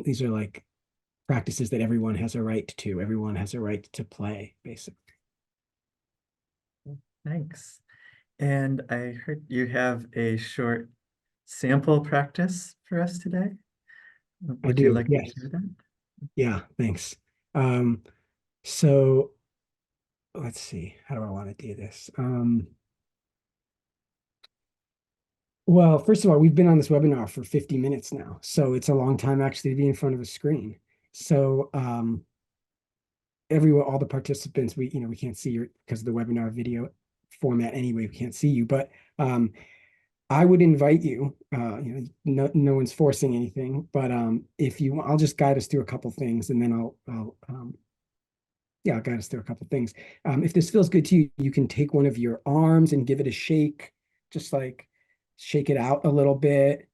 These are like practices that everyone has a right to. Everyone has a right to play, basically. Thanks. And I heard you have a short sample practice for us today. Would you like to share that? Yeah, thanks. So let's see, how do I want to do this? Well, first of all, we've been on this webinar for 50 minutes now, so it's a long time actually to be in front of a screen. So everyone, all the participants, we can't see you because of the webinar video format anyway, we can't see you, but I would invite you, no one's forcing anything, but if you, I'll just guide us through a couple things, and then I'll guide us through a couple things. If this feels good to you, you can take one of your arms and give it a shake, just like shake it out a little bit,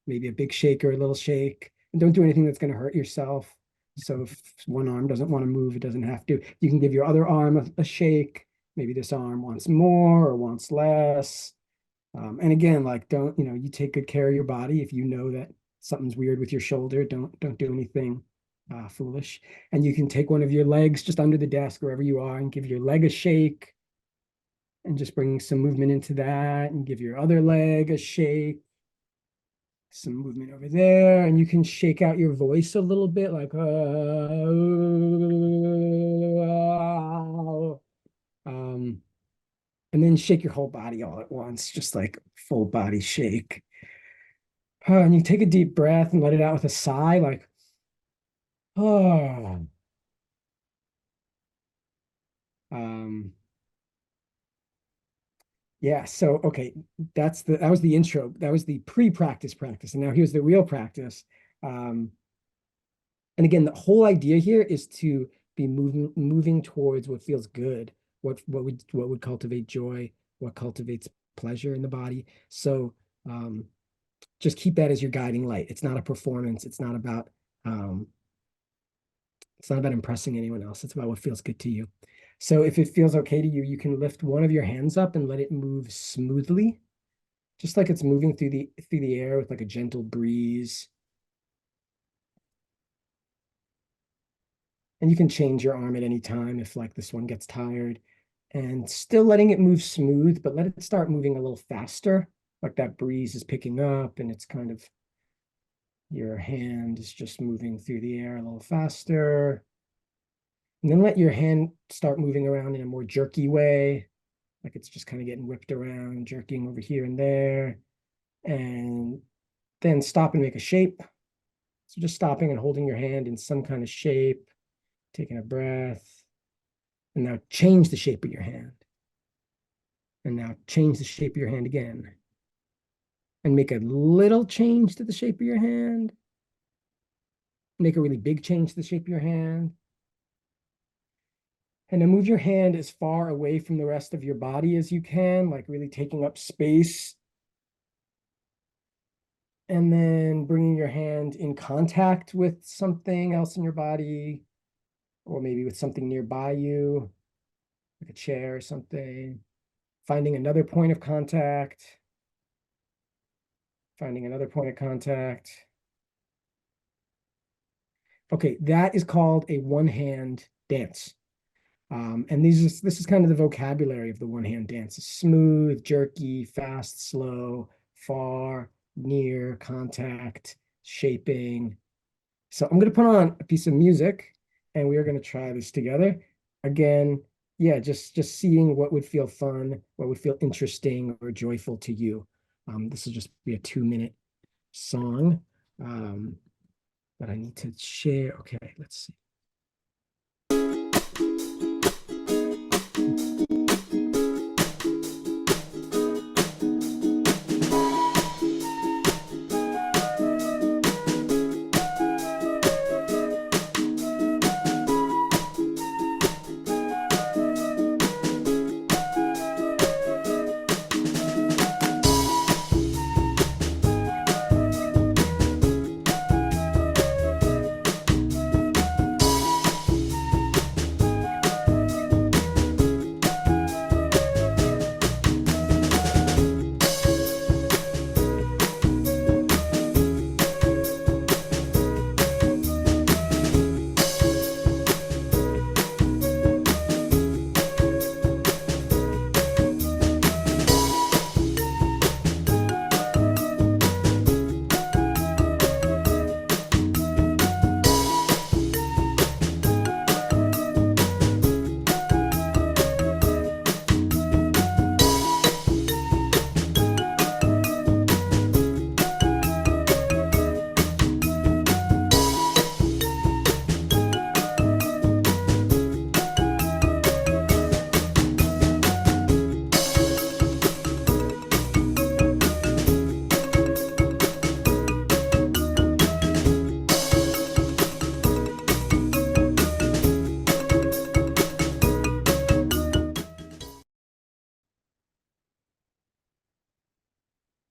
maybe a big shake or a little shake. And don't do anything that's going to hurt yourself. So if one arm doesn't want to move, it doesn't have to. You can give your other arm a shake. Maybe this arm wants more or wants less. And again, like, don't, you take good care of your body. If you know that something's weird with your shoulder, don't do anything foolish. And you can take one of your legs just under the desk, wherever you are, and give your leg a shake. And just bring some movement into that, and give your other leg a shake. Some movement over there, and you can shake out your voice a little bit, like and then shake your whole body all at once, just like full body shake. And you take a deep breath and let it out with a sigh, like oh. Yeah, so okay, that was the intro. That was the pre-practice practice. And now here's the real practice. And again, the whole idea here is to be moving towards what feels good, what would cultivate joy, what cultivates pleasure in the body. So just keep that as your guiding light. It's not a performance. It's not about impressing anyone else. It's about what feels good to you. So if it feels okay to you, you can lift one of your hands up and let it move smoothly, just like it's moving through the air with like a gentle breeze. And you can change your arm at any time if like this one gets tired, and still letting it move smooth, but let it start moving a little faster, like that breeze is picking up and it's kind of, your hand is just moving through the air a little faster. And then let your hand start moving around in a more jerky way, like it's just kind of getting whipped around, jerking over here and there. And then stop and make a shape. So just stopping and holding your hand in some kind of shape, taking a breath. And now change the shape of your hand. And now change the shape of your hand again. And make a little change to the shape of your hand. Make a really big change to the shape of your hand. And then move your hand as far away from the rest of your body as you can, like really taking up space. And then bringing your hand in contact with something else in your body, or maybe with something nearby you, like a chair or something. Finding another point of contact. Finding another point of contact. Okay, that is called a one-hand dance. And this is kind of the vocabulary of the one-hand dance: smooth, jerky, fast, slow, far, near, contact, shaping. So I'm going to put on a piece of music, and we are going to try this together. Again, yeah, just seeing what would feel fun, what would feel interesting or joyful to you. This will just be a 2-minute song, but I need to share. Okay, let's see.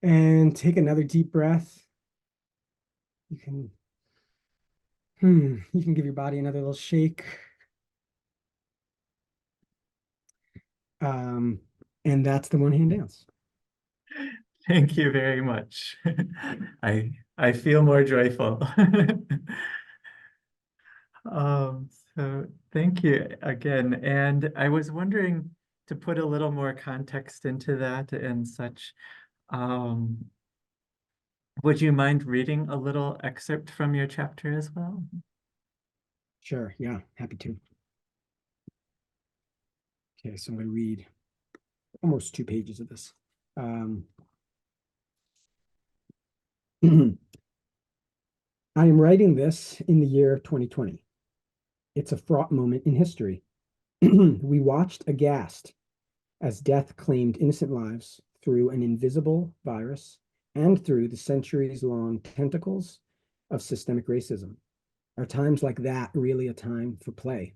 And take another deep breath. You can give your body another little shake. And that's the one hand dance. Thank you very much. I feel more joyful. So thank you again. And I was wondering, to put a little more context into that and such, would you mind reading a little excerpt from your chapter as well? Sure, yeah, happy to. Okay, so I'm going to read almost 2 pages of this. I am writing this in the year 2020. It's a fraught moment in history. We watched aghast as death claimed innocent lives through an invisible virus and through the centuries-long tentacles of systemic racism. Are times like that really a time for play?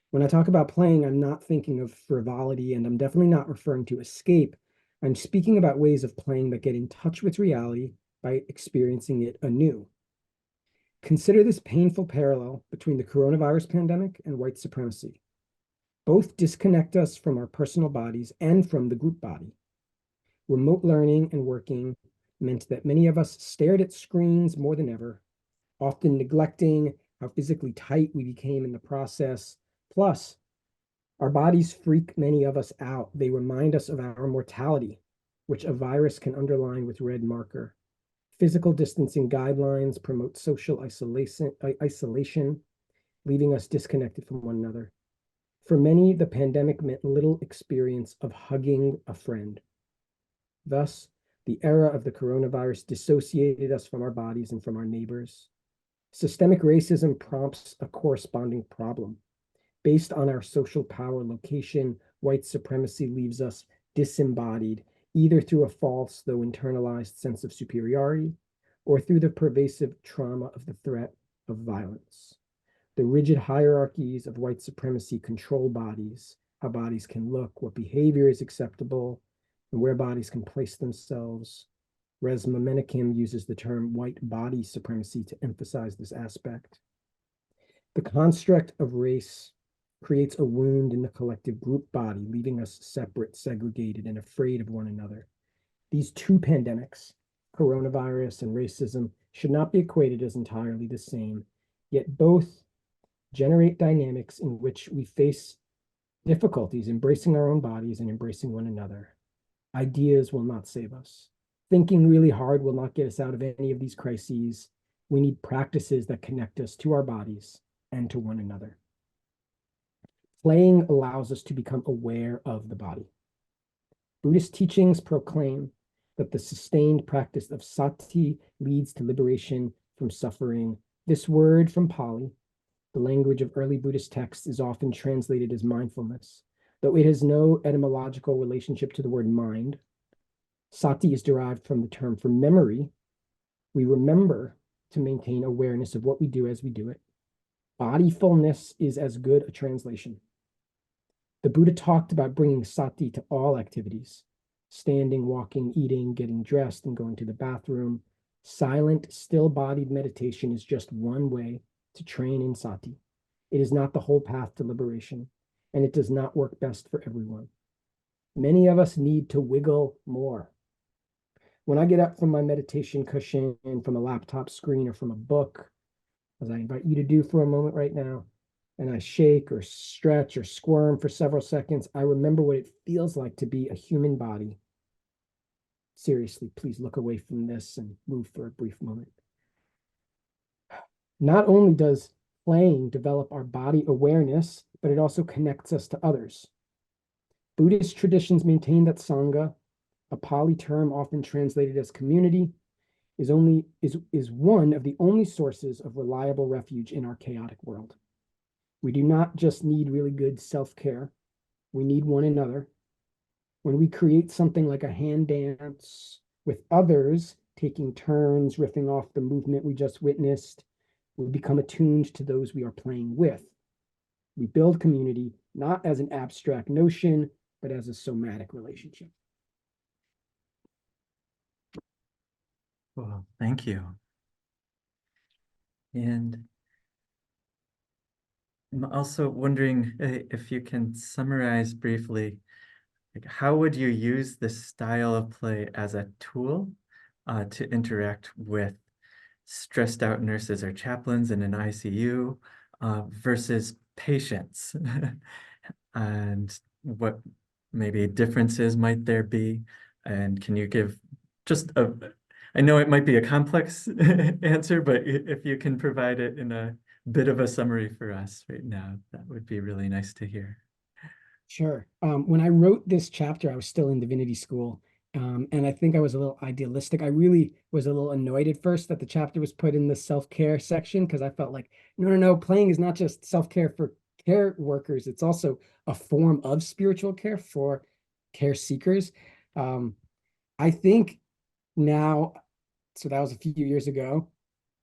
When I talk about playing, I'm not thinking of frivolity, and I'm definitely not referring to escape. I'm speaking about ways of playing that get in touch with reality by experiencing it anew. Consider this painful parallel between the coronavirus pandemic and white supremacy. Both disconnect us from our personal bodies and from the group body. Remote learning and working meant that many of us stared at screens more than ever, often neglecting how physically tight we became in the process. Plus, our bodies freak many of us out. They remind us of our mortality, which a virus can underline with red marker. Physical distancing guidelines promote social isolation, leaving us disconnected from one another. For many, the pandemic meant little experience of hugging a friend. Thus, the era of the coronavirus dissociated us from our bodies and from our neighbors. Systemic racism prompts a corresponding problem. Based on our social power location, white supremacy leaves us disembodied, either through a false, though internalized sense of superiority, or through the pervasive trauma of the threat of violence. The rigid hierarchies of white supremacy control bodies, how bodies can look, what behavior is acceptable, and where bodies can place themselves. Resmaa Menakem uses the term white body supremacy to emphasize this aspect. The construct of race creates a wound in the collective group body, leaving us separate, segregated, and afraid of one another. These 2 pandemics, coronavirus and racism, should not be equated as entirely the same, yet both generate dynamics in which we face difficulties embracing our own bodies and embracing one another. Ideas will not save us. Thinking really hard will not get us out of any of these crises. We need practices that connect us to our bodies and to one another. Playing allows us to become aware of the body. Buddhist teachings proclaim that the sustained practice of sati leads to liberation from suffering. This word from Pali, the language of early Buddhist texts, is often translated as mindfulness, though it has no etymological relationship to the word mind. Sati is derived from the term for memory. We remember to maintain awareness of what we do as we do it. Bodyfulness is as good a translation. The Buddha talked about bringing sati to all activities: standing, walking, eating, getting dressed, and going to the bathroom. Silent, still-bodied meditation is just one way to train in sati. It is not the whole path to liberation, and it does not work best for everyone. Many of us need to wiggle more. When I get up from my meditation cushion, from a laptop screen, or from a book, as I invite you to do for a moment right now, and I shake or stretch or squirm for several seconds, I remember what it feels like to be a human body. Seriously, please look away from this and move for a brief moment. Not only does playing develop our body awareness, but it also connects us to others. Buddhist traditions maintain that Sangha, a Pali term often translated as community, is one of the only sources of reliable refuge in our chaotic world. We do not just need really good self-care, we need one another. When we create something like a hand dance with others, taking turns, riffing off the movement we just witnessed, we become attuned to those we are playing with. We build community, not as an abstract notion, but as a somatic relationship. Cool, thank you. And I'm also wondering if you can summarize briefly, like, how would you use this style of play as a tool to interact with stressed out nurses or chaplains in an ICU versus patients? And what maybe differences might there be? And can you give just a, I know it might be a complex answer, but if you can provide it in a bit of a summary for us right now, that would be really nice to hear. Sure. When I wrote this chapter, I was still in divinity school. And I think I was a little idealistic. I really was a little annoyed at first that the chapter was put in the self-care section, because I felt like, no, playing is not just self-care for care workers. It's also a form of spiritual care for care seekers. I think now, so that was a few years ago.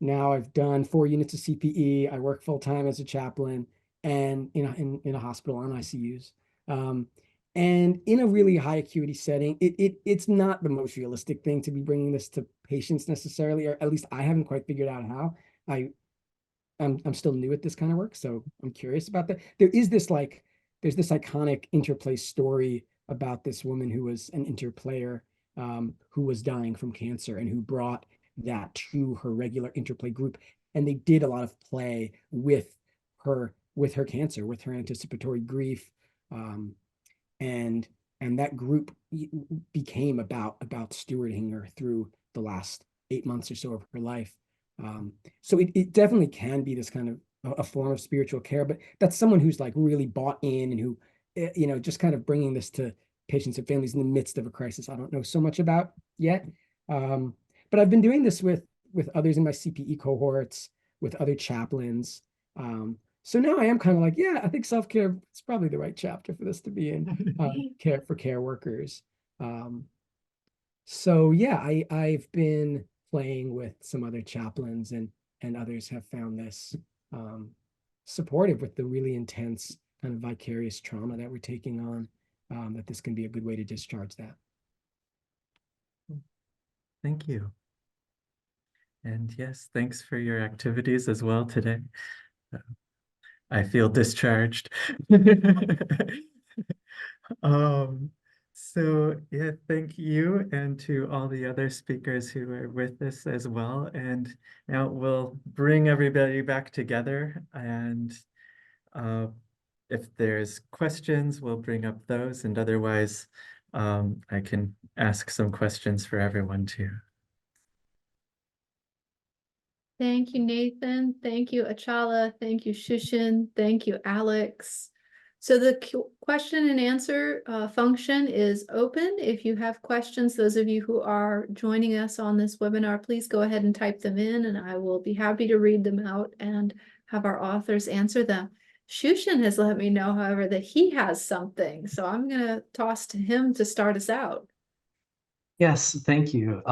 Now I've done 4 units of CPE. I work full-time as a chaplain and in a hospital on ICUs. And in a really high acuity setting, it's not the most realistic thing to be bringing this to patients necessarily, or at least I haven't quite figured out how. I'm still new at this kind of work, so I'm curious about that. There's this iconic interplay story about this woman who was an interplayer, who was dying from cancer and who brought that to her regular interplay group. And they did a lot of play with her cancer, with her anticipatory grief. And that group became about stewarding her through the last 8 months or so of her life. So it definitely can be this kind of a form of spiritual care, but that's someone who's like really bought in and who, just kind of bringing this to patients and families in the midst of a crisis I don't know so much about yet. But I've been doing this with others in my CPE cohorts, with other chaplains. So now I am kind of like, yeah, I think self-care is probably the right chapter for this to be in, care for care workers. So yeah, I've been playing with some other chaplains, and others have found this supportive with the really intense kind of vicarious trauma that we're taking on, that this can be a good way to discharge that. Thank you. And yes, thanks for your activities as well today. I feel discharged. So yeah, thank you, and to all the other speakers who are with us as well. And now we'll bring everybody back together, and if there's questions, we'll bring up those, and otherwise I can ask some questions for everyone too. Thank you, Nathan. Thank you, Acala. Thank you, Shushin. Thank you, Alex. So the question and answer function is open. If you have questions, those of you who are joining us on this webinar, please go ahead and type them in, and I will be happy to read them out and have our authors answer them. Shushin has let me know, however, that he has something, so I'm going to toss to him to start us out. Yes, thank you.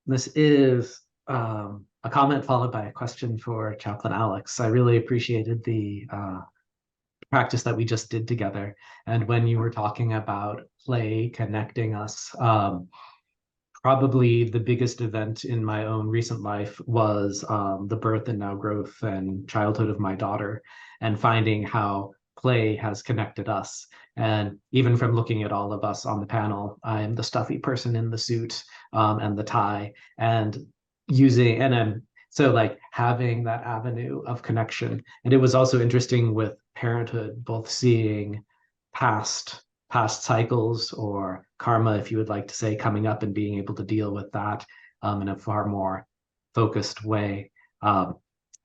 This is a comment followed by a question for Chaplain Alex. I really appreciated the practice that we just did together. And when you were talking about play connecting us, probably the biggest event in my own recent life was the birth and now growth and childhood of my daughter, and finding how play has connected us. And even from looking at all of us on the panel, I'm the stuffy person in the suit and the tie, and so like having that avenue of connection. And it was also interesting with parenthood, both seeing past cycles, or karma, if you would like to say, coming up, and being able to deal with that in a far more focused way.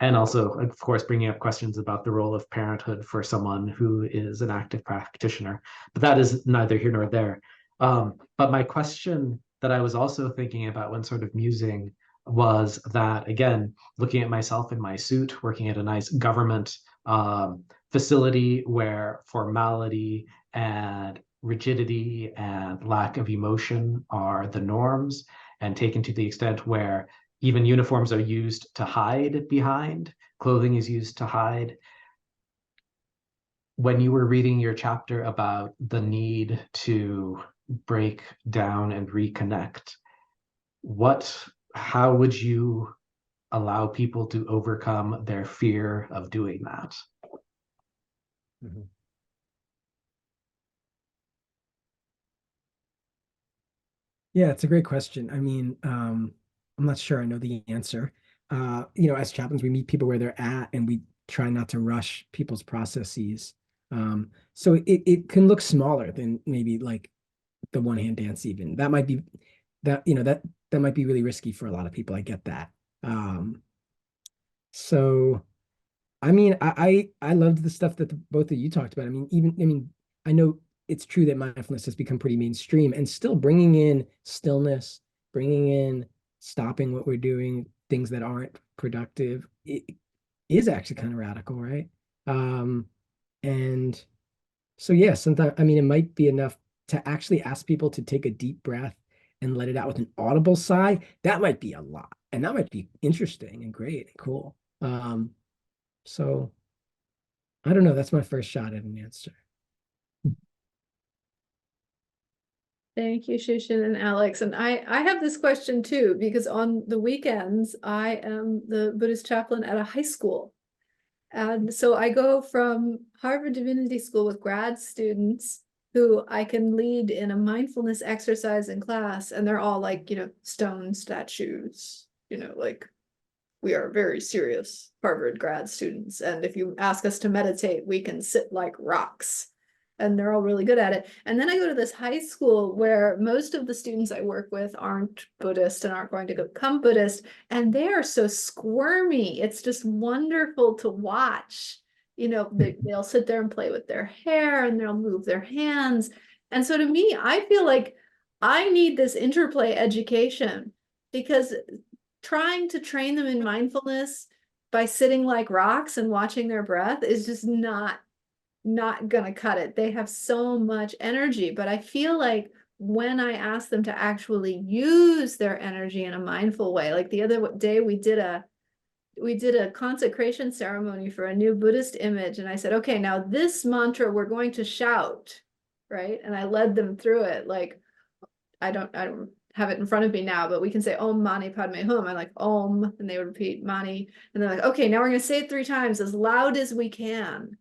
And also, of course, bringing up questions about the role of parenthood for someone who is an active practitioner. But that is neither here nor there. But my question that I was also thinking about when sort of musing was that, again, looking at myself in my suit, working at a nice government facility where formality and rigidity and lack of emotion are the norms, and taken to the extent where even uniforms are used to hide behind, clothing is used to hide. When you were reading your chapter about the need to break down and reconnect, how would you allow people to overcome their fear of doing that? Mhm. Yeah, it's a great question. I mean, I'm not sure I know the answer. As chaplains, we meet people where they're at and we try not to rush people's processes. So it can look smaller than maybe like the one hand dance even. That might be that might be really risky for a lot of people. I get that. So I mean, I loved the stuff that both of you talked about. I know it's true that mindfulness has become pretty mainstream, and still bringing in stillness, bringing in stopping what we're doing, things that aren't productive, it is actually kind of radical, right? And so yeah, sometimes I mean, it might be enough to actually ask people to take a deep breath and let it out with an audible sigh. That might be a lot, and that might be interesting and great and cool. So I don't know. That's my first shot at an answer. Thank you, Shushin and Alex. And I have this question too, because on the weekends, I am the Buddhist chaplain at a high school. And so I go from Harvard Divinity School with grad students who I can lead in a mindfulness exercise in class. And they're all like, stone statues, like we are very serious Harvard grad students. And if you ask us to meditate, we can sit like rocks. And they're all really good at it. And then I go to this high school where most of the students I work with aren't Buddhist and aren't going to become Buddhist. And they are so squirmy. It's just wonderful to watch. They'll sit there and play with their hair and they'll move their hands. And so to me, I feel like I need this interplay education because trying to train them in mindfulness by sitting like rocks and watching their breath is just not gonna cut it. They have so much energy, but I feel like when I ask them to actually use their energy in a mindful way, like the other day we did a consecration ceremony for a new Buddhist image, and I said, okay, now this mantra we're going to shout, right? And I led them through it. Like I don't have it in front of me now, but we can say Om Mani Padme Hum. I'm like Om, and they would repeat Mani, and they're like, okay, now we're gonna say it 3 times as loud as we can.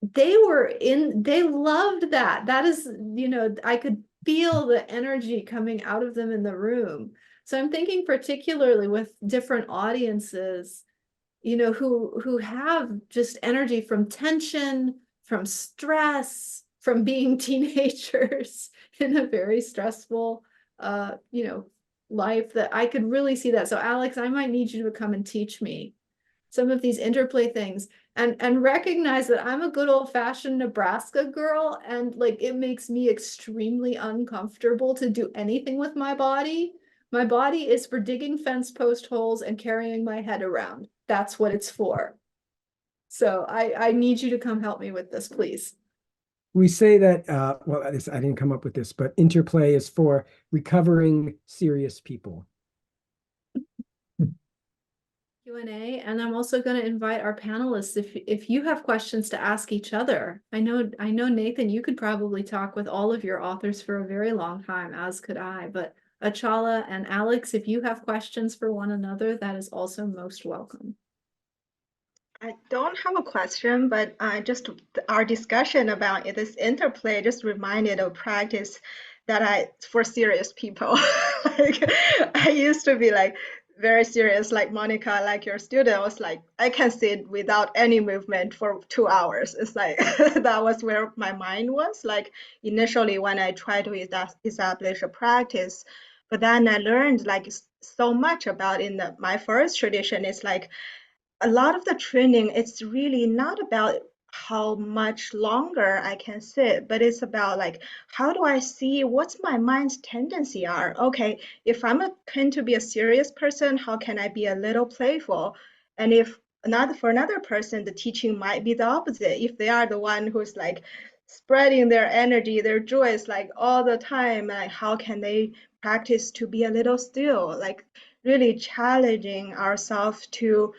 They loved that. That is, I could feel the energy coming out of them in the room. So I'm thinking particularly with different audiences, who have just energy from tension, from stress, from being teenagers in a very stressful, life, that I could really see that. So Alex, I might need you to come and teach me some of these interplay things and recognize that I'm a good old-fashioned Nebraska girl, and like it makes me extremely uncomfortable to do anything with my body. My body is for digging fence post holes and carrying my head around. That's what it's for. So I need you to come help me with this, please. We say that, I didn't come up with this, but interplay is for recovering serious people. Q&A, and I'm also going to invite our panelists if you have questions to ask each other. I know Nathan, you could probably talk with all of your authors for a very long time, as could I, but Acala and Alex, if you have questions for one another, that is also most welcome. I don't have a question, but just our discussion about this interplay just reminded of practice that for serious people. Like I used to be like very serious, like Monica, like your student was like, I can sit without any movement for 2 hours. It's like that was where my mind was like initially when I tried to establish a practice. But then I learned like so much about my first tradition. It's like a lot of the training, it's really not about how much longer I can sit, but it's about like, how do I see what's my mind's tendency are? Okay, if I'm tend to be a serious person, how can I be a little playful? And if not for another person, the teaching might be the opposite. If they are the one who's like spreading their energy, their joys like all the time, like how can they practice to be a little still? Like really challenging ourselves to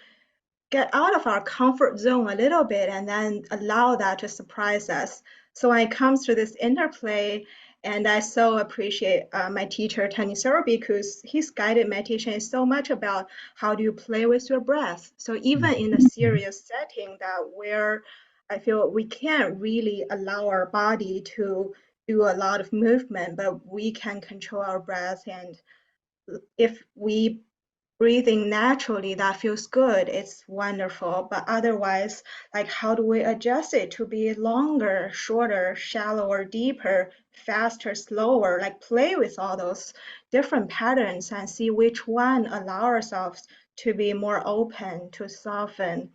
get out of our comfort zone a little bit and then allow that to surprise us. So when it comes to this interplay, And I so appreciate my teacher, Tanisaro, because his guided meditation is so much about how do you play with your breath. So even in a serious setting that where I feel we can't really allow our body to do a lot of movement, but we can control our breath. And if we breathing naturally, that feels good, it's wonderful. But otherwise, like how do we adjust it to be longer, shorter, shallower, deeper, faster, slower, like play with all those different patterns and see which one allow ourselves to be more open, to soften,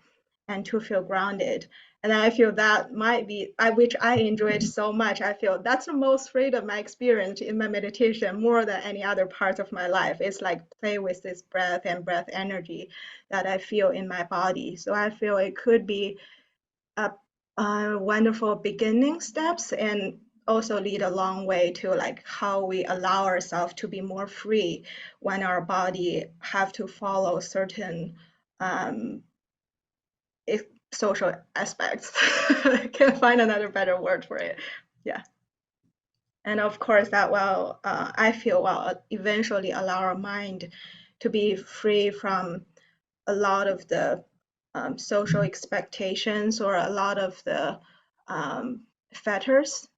and to feel grounded. And I feel that might be, which I enjoyed so much. I feel that's the most freedom I experienced in my meditation more than any other part of my life. It's like play with this breath and breath energy that I feel in my body. So I feel it could be a wonderful beginning steps and also lead a long way to like how we allow ourselves to be more free when our body have to follow certain social aspects. I can't find another better word for it. Yeah. And of course, that will, I feel, will eventually allow our mind to be free from a lot of the social expectations or a lot of the fetters,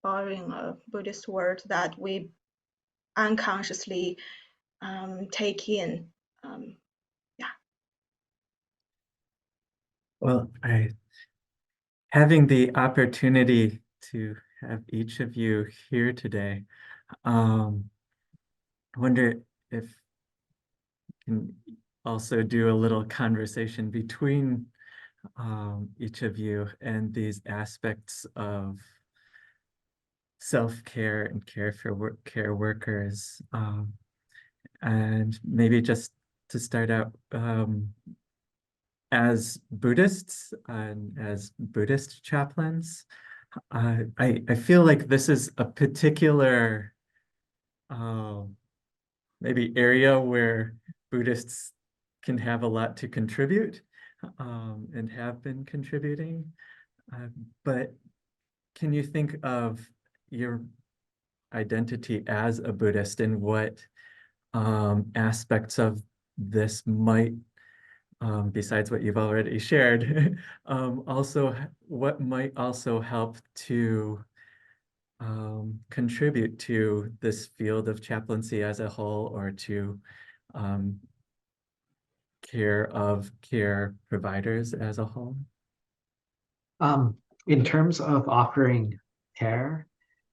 borrowing a Buddhist word that we unconsciously take in. Yeah. Well, having the opportunity to have each of you here today, I wonder if you can also do a little conversation between each of you and these aspects of self-care and care for care workers. And maybe just to start out, as Buddhists and as Buddhist chaplains, I feel like this is a particular maybe area where Buddhists can have a lot to contribute and have been contributing. But can you think of your identity as a Buddhist and what aspects of this might, besides what you've already shared, also what might also help to contribute to this field of chaplaincy as a whole, or to care providers as a whole? In terms of offering care,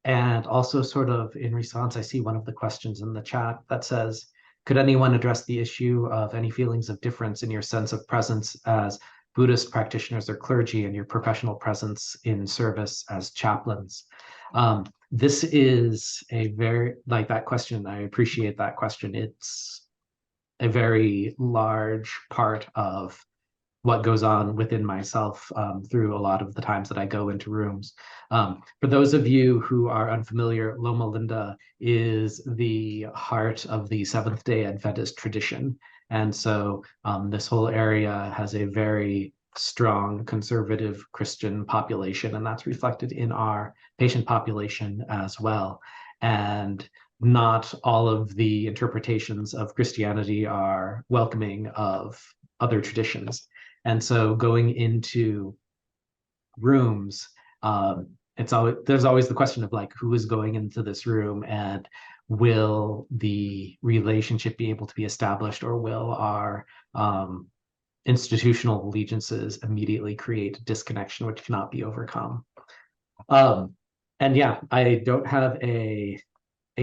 and also sort of in response, I see one of the questions in the chat that says, could anyone address the issue of any feelings of difference in your sense of presence as Buddhist practitioners or clergy and your professional presence in service as chaplains? This is a very, like that question, I appreciate that question. It's a very large part of what goes on within myself through a lot of the times that I go into rooms. For those of you who are unfamiliar, Loma Linda is the heart of the Seventh-day Adventist tradition. And so this whole area has a very strong conservative Christian population, and that's reflected in our patient population as well. And not all of the interpretations of Christianity are welcoming of other traditions. And so going into rooms, there's always the question of like, who is going into this room, and will the relationship be able to be established, or will our institutional allegiances immediately create a disconnection which cannot be overcome? And yeah, I don't have a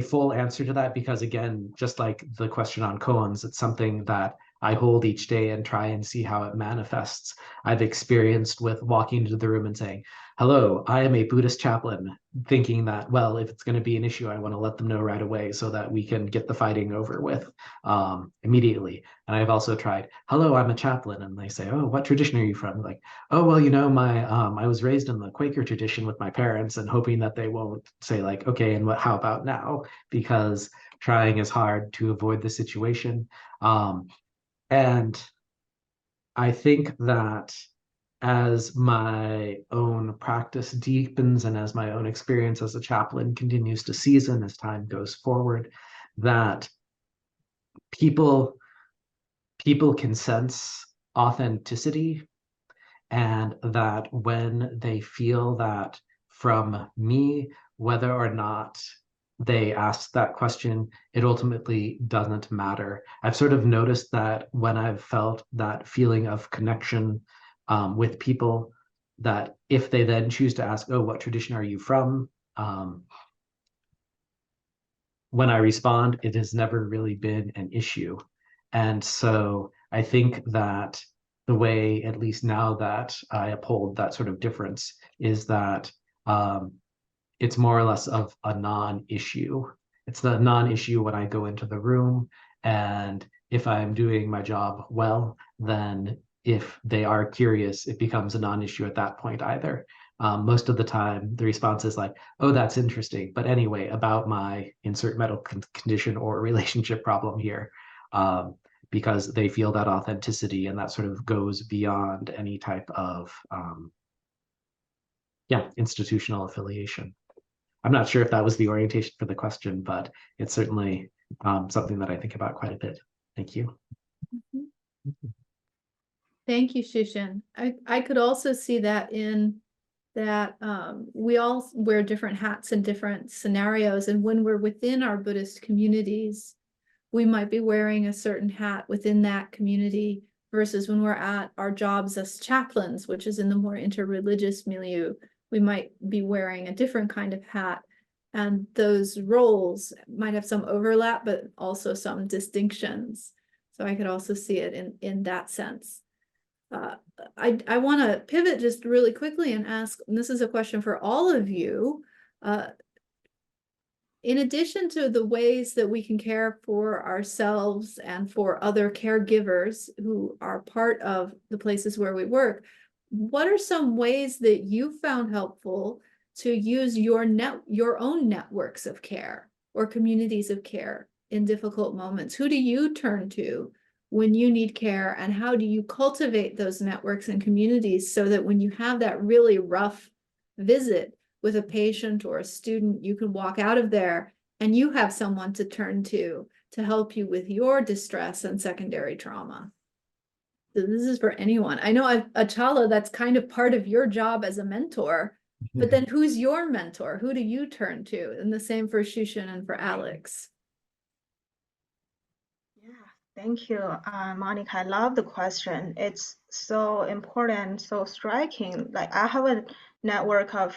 full answer to that, because again, just like the question on koans, it's something that I hold each day and try and see how it manifests. I've experienced with walking into the room and saying, hello, I am a Buddhist chaplain, thinking that, well, if it's going to be an issue, I want to let them know right away so that we can get the fighting over with immediately. And I've also tried, hello, I'm a chaplain. And they say, oh, what tradition are you from? Like, oh, well, you know, I was raised in the Quaker tradition with my parents, and hoping that they won't say like, okay, and how about now? Because trying as hard to avoid the situation. And I think that as my own practice deepens and as my own experience as a chaplain continues to season as time goes forward, that people can sense authenticity, and that when they feel that from me, whether or not they ask that question, it ultimately doesn't matter. I've sort of noticed that when I've felt that feeling of connection with people, that if they then choose to ask, oh, what tradition are you from? When I respond, it has never really been an issue. And so I think that the way, at least now that I uphold that sort of difference, is that it's more or less of a non-issue. It's the non-issue when I go into the room, and if I'm doing my job well, then if they are curious, it becomes a non-issue at that point either. Most of the time, the response is like, oh, that's interesting. But anyway, about my insert medical condition or relationship problem here, because they feel that authenticity, and that sort of goes beyond any type of institutional affiliation. I'm not sure if that was the orientation for the question, but it's certainly something that I think about quite a bit. Thank you. Thank you, Shushin. I could also see that in that we all wear different hats in different scenarios. And when we're within our Buddhist communities, we might be wearing a certain hat within that community versus when we're at our jobs as chaplains, which is in the more interreligious milieu, we might be wearing a different kind of hat. And those roles might have some overlap, but also some distinctions. So I could also see it in that sense. I want to pivot just really quickly and ask, and this is a question for all of you, in addition to the ways that we can care for ourselves and for other caregivers who are part of the places where we work, what are some ways that you found helpful to use your own networks of care or communities of care in difficult moments? Who do you turn to when you need care, and how do you cultivate those networks and communities so that when you have that really rough visit with a patient or a student, you can walk out of there and you have someone to turn to help you with your distress and secondary trauma? So this is for anyone. I know, Acala, that's kind of part of your job as a mentor, but then who's your mentor? Who do you turn to? And the same for Shushin and for Alex. Thank you, Monica. I love the question. It's so important, so striking. Like, I have a network of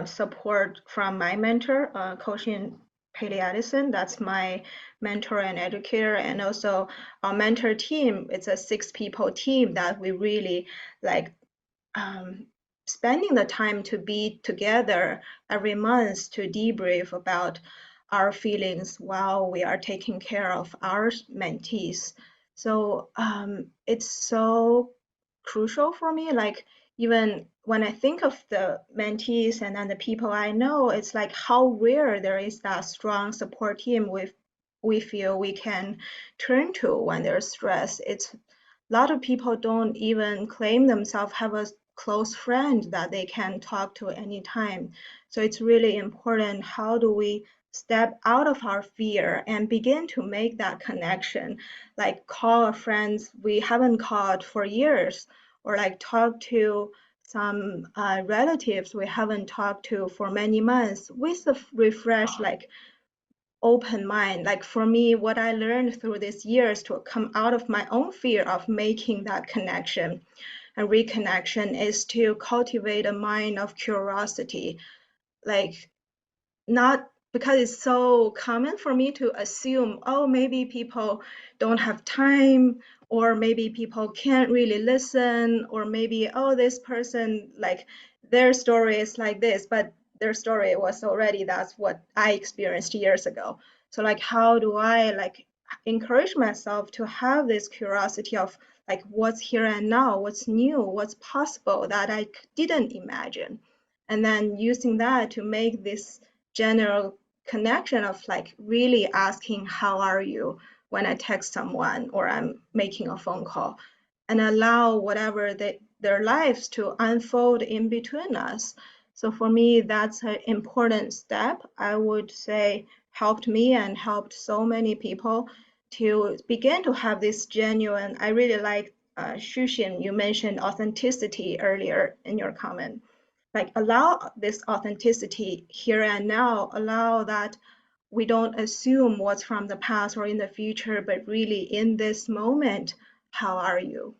support from my mentor, Koshin Peleadison. That's my mentor and educator, and also our mentor team. It's a 6-people team that we really like spending the time to be together every month to debrief about our feelings while we are taking care of our mentees. So it's so crucial for me. Like, even when I think of the mentees and then the people I know, it's like how rare there is that strong support team we feel we can turn to when there's stress. It's a lot of people don't even claim themselves have a close friend that they can talk to anytime. So it's really important. How do we step out of our fear and begin to make that connection? Like, call a friend we haven't called for years, or like talk to some relatives we haven't talked to for many months with a refreshed, like, open mind. Like, for me, what I learned through these years to come out of my own fear of making that connection and reconnection is to cultivate a mind of curiosity. Like, not because it's so common for me to assume, oh, maybe people don't have time, or maybe people can't really listen, or maybe, oh, this person, like, their story is like this, but their story was already, that's what I experienced years ago. So like, how do I like encourage myself to have this curiosity of like what's here and now, what's new, what's possible that I didn't imagine, and then using that to make this general connection of like really asking how are you when I text someone or I'm making a phone call, and allow whatever their lives to unfold in between us. So for me, that's an important step. I would say helped me and helped so many people to begin to have this genuine. I really like Shushin, you mentioned authenticity earlier in your comment. Like allow this authenticity here and now, allow that we don't assume what's from the past or in the future, but really in this moment, how are you?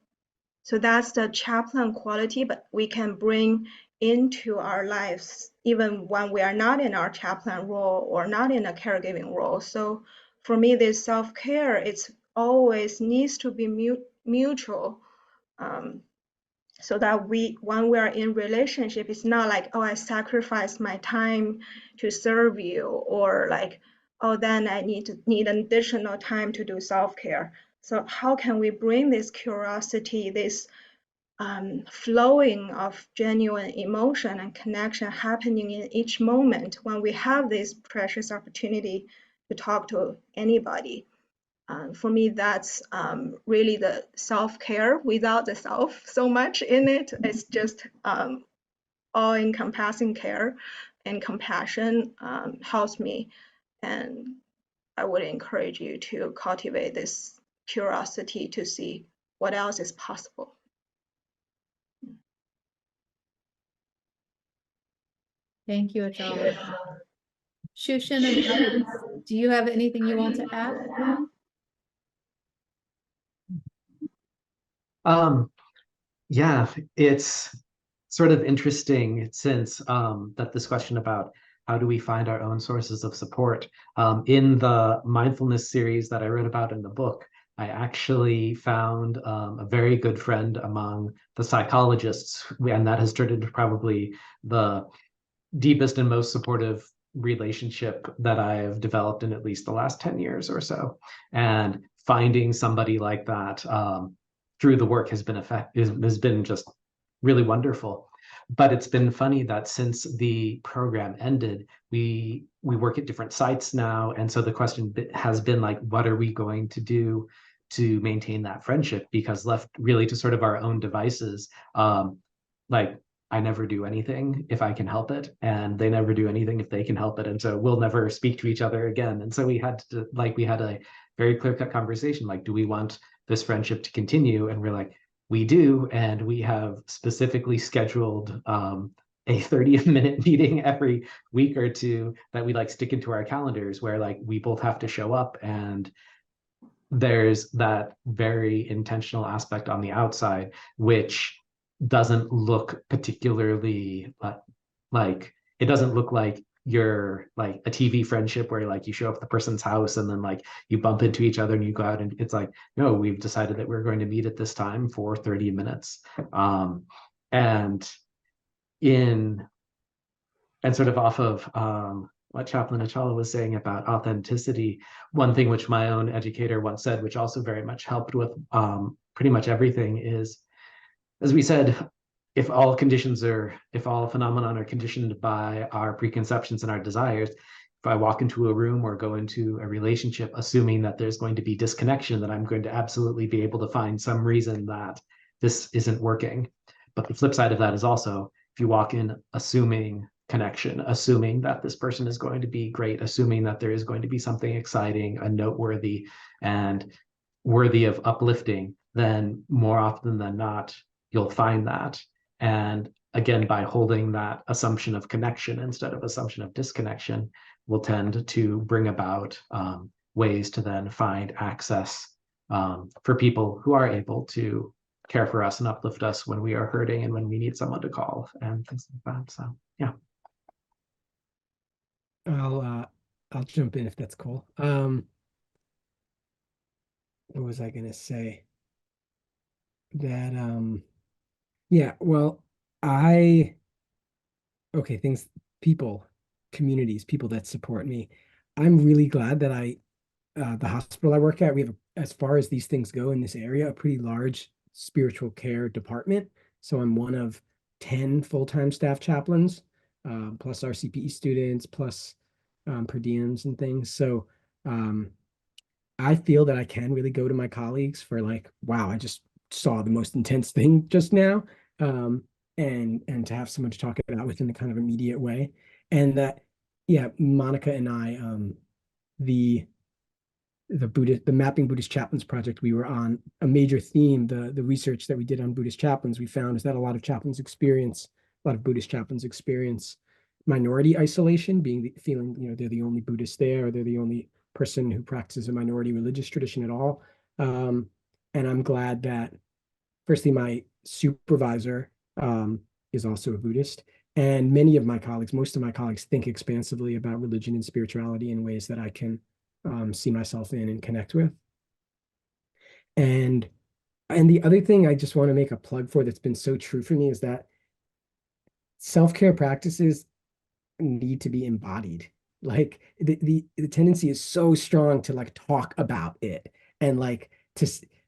So that's the chaplain quality, but we can bring into our lives even when we are not in our chaplain role or not in a caregiving role. So for me, this self-care, it's always needs to be mutual. So that when we are in relationship, it's not like, oh, I sacrifice my time to serve you, or like, oh, then I need an additional time to do self-care. So how can we bring this curiosity, this flowing of genuine emotion and connection happening in each moment when we have this precious opportunity to talk to anybody? For me, that's really the self-care without the self so much in it. It's just all-encompassing care and compassion helps me. And I would encourage you to cultivate this curiosity to see what else is possible. Thank you, Acala. Shushin and Rev, do you have anything you want to add? Yeah, it's sort of interesting since that this question about how do we find our own sources of support. In the mindfulness series that I wrote about in the book, I actually found a very good friend among the psychologists, and that has turned into probably the deepest and most supportive relationship that I've developed in at least the last 10 years or so. And finding somebody like that through the work has been just really wonderful. But it's been funny that since the program ended, we work at different sites now. And so the question has been like, what are we going to do to maintain that friendship? Because left really to sort of our own devices, like I never do anything if I can help it, and they never do anything if they can help it. And so we'll never speak to each other again. And so we had a very clear-cut conversation, like, do we want this friendship to continue? And we're like, we do. And we have specifically scheduled a 30-minute meeting every week or two that we like stick into our calendars, where like we both have to show up, and there's that very intentional aspect on the outside, which doesn't look particularly like it doesn't look like you're like a TV friendship where like you show up at the person's house and then like you bump into each other and you go out, and it's like, no, we've decided that we're going to meet at this time for 30 minutes. And sort of off of what Chaplain Acala was saying about authenticity, one thing which my own educator once said, which also very much helped with pretty much everything, is, as we said, if all phenomenon are conditioned by our preconceptions and our desires, if I walk into a room or go into a relationship assuming that there's going to be disconnection, then I'm going to absolutely be able to find some reason that this isn't working. But the flip side of that is also, if you walk in assuming connection, assuming that this person is going to be great, assuming that there is going to be something exciting and noteworthy and worthy of uplifting, then more often than not, you'll find that. And again, by holding that assumption of connection instead of assumption of disconnection, will tend to bring about ways to then find access for people who are able to care for us and uplift us when we are hurting and when we need someone to call and things like that. So yeah. I'll jump in if that's cool. What was I gonna say? That yeah, well, people, communities, people that support me. I'm really glad that the hospital I work at, we have, as far as these things go in this area, a pretty large spiritual care department. So I'm one of 10 full-time staff chaplains, plus RCPE students, plus per diems and things. So I feel that I can really go to my colleagues for like, wow, I just saw the most intense thing just now. and to have someone to talk it out with in a kind of immediate way. And that, yeah, Monica and I, the Mapping Buddhist Chaplains project we were on, a major theme, the research that we did on Buddhist chaplains, we found is that a lot of Buddhist chaplains experience minority isolation, feeling, they're the only Buddhist there, or they're the only person who practices a minority religious tradition at all. And I'm glad that, firstly, my supervisor is also a Buddhist, and most of my colleagues think expansively about religion and spirituality in ways that I can see myself in and connect with. And the other thing I just want to make a plug for that's been so true for me is that self-care practices need to be embodied. Like the tendency is so strong to like talk about it and like to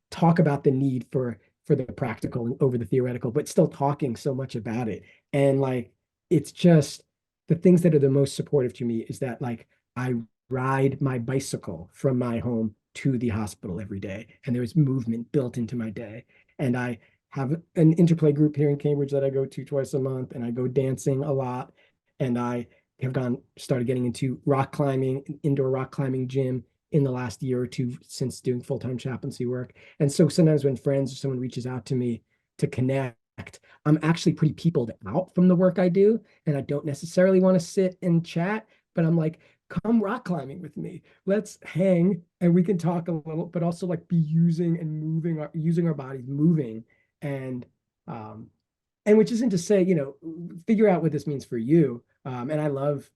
talk about the need for the practical and over the theoretical, but still talking so much about it. And like, it's just the things that are the most supportive to me is that like I ride my bicycle from my home to the hospital every day, and there's movement built into my day. And I have an interplay group here in Cambridge that I go to twice a month, and I go dancing a lot. And I have started getting into rock climbing, an indoor rock climbing gym in the last year or two since doing full-time chaplaincy work. And so sometimes when friends or someone reaches out to me to connect, I'm actually pretty peopled out from the work I do. And I don't necessarily want to sit and chat, but I'm like, come rock climbing with me. Let's hang and we can talk a little, but also like be using our bodies, moving. And which isn't to say, figure out what this means for you. And I love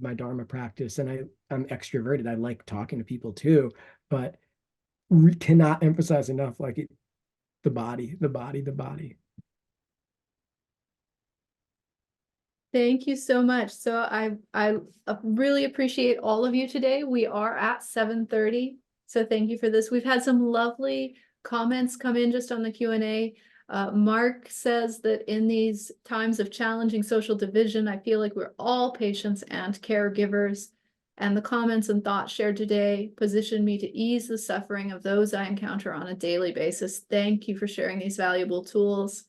my Dharma practice, and I'm extroverted. I like talking to people too, but we cannot emphasize enough, like the body. Thank you so much. So I really appreciate all of you today. We are at 7:30. So thank you for this. We've had some lovely comments come in just on the Q&A. Mark says that in these times of challenging social division, I feel like we're all patients and caregivers. And the comments and thoughts shared today position me to ease the suffering of those I encounter on a daily basis. Thank you for sharing these valuable tools.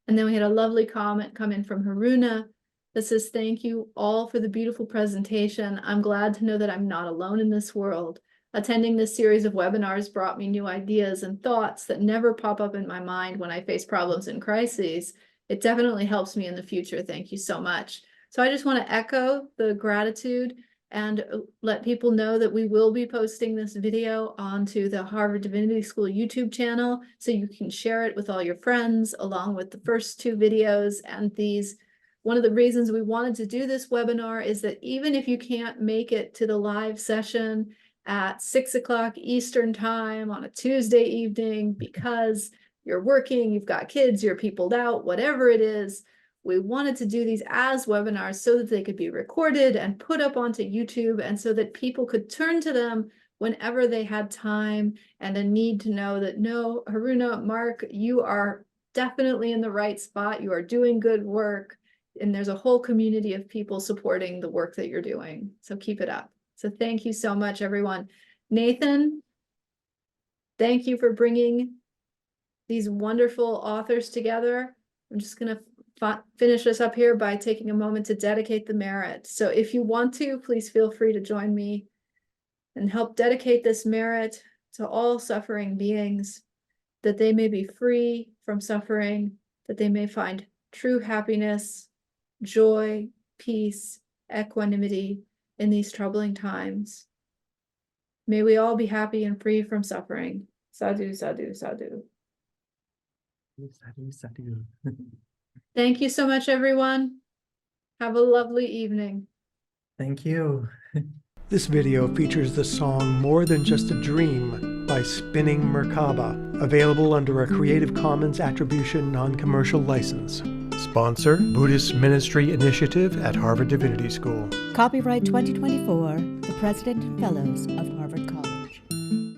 And then we had a lovely comment come in from Haruna that says, thank you all for the beautiful presentation. I'm glad to know that I'm not alone in this world. Attending this series of webinars brought me new ideas and thoughts that never pop up in my mind when I face problems and crises. It definitely helps me in the future. Thank you so much. So I just want to echo the gratitude and let people know that we will be posting this video onto the Harvard Divinity School YouTube channel, so you can share it with all your friends, along with the first two videos and these. One of the reasons we wanted to do this webinar is that even if you can't make it to the live session at 6 o'clock Eastern time on a Tuesday evening because you're working, you've got kids, you're peopled out, whatever it is, we wanted to do these as webinars so that they could be recorded and put up onto YouTube, and so that people could turn to them whenever they had time and a need to know that, no, Haruna, Mark, you are definitely in the right spot. You are doing good work. And there's a whole community of people supporting the work that you're doing. So keep it up. So thank you so much, everyone. Nathan, thank you for bringing these wonderful authors together. I'm just going to finish us up here by taking a moment to dedicate the merit. So if you want to, please feel free to join me and help dedicate this merit to all suffering beings, that they may be free from suffering, that they may find true happiness, joy, peace, equanimity in these troubling times. May we all be happy and free from suffering. Sadhu, sadhu, sadhu. Sadhu, sadhu. Thank you so much, everyone. Have a lovely evening. Thank you. This video features the song More Than Just a Dream by Spinning Merkaba, available under a Creative Commons Attribution Non-Commercial License. Sponsor, Buddhist Ministry Initiative at Harvard Divinity School. Copyright 2024, the President and Fellows of Harvard College.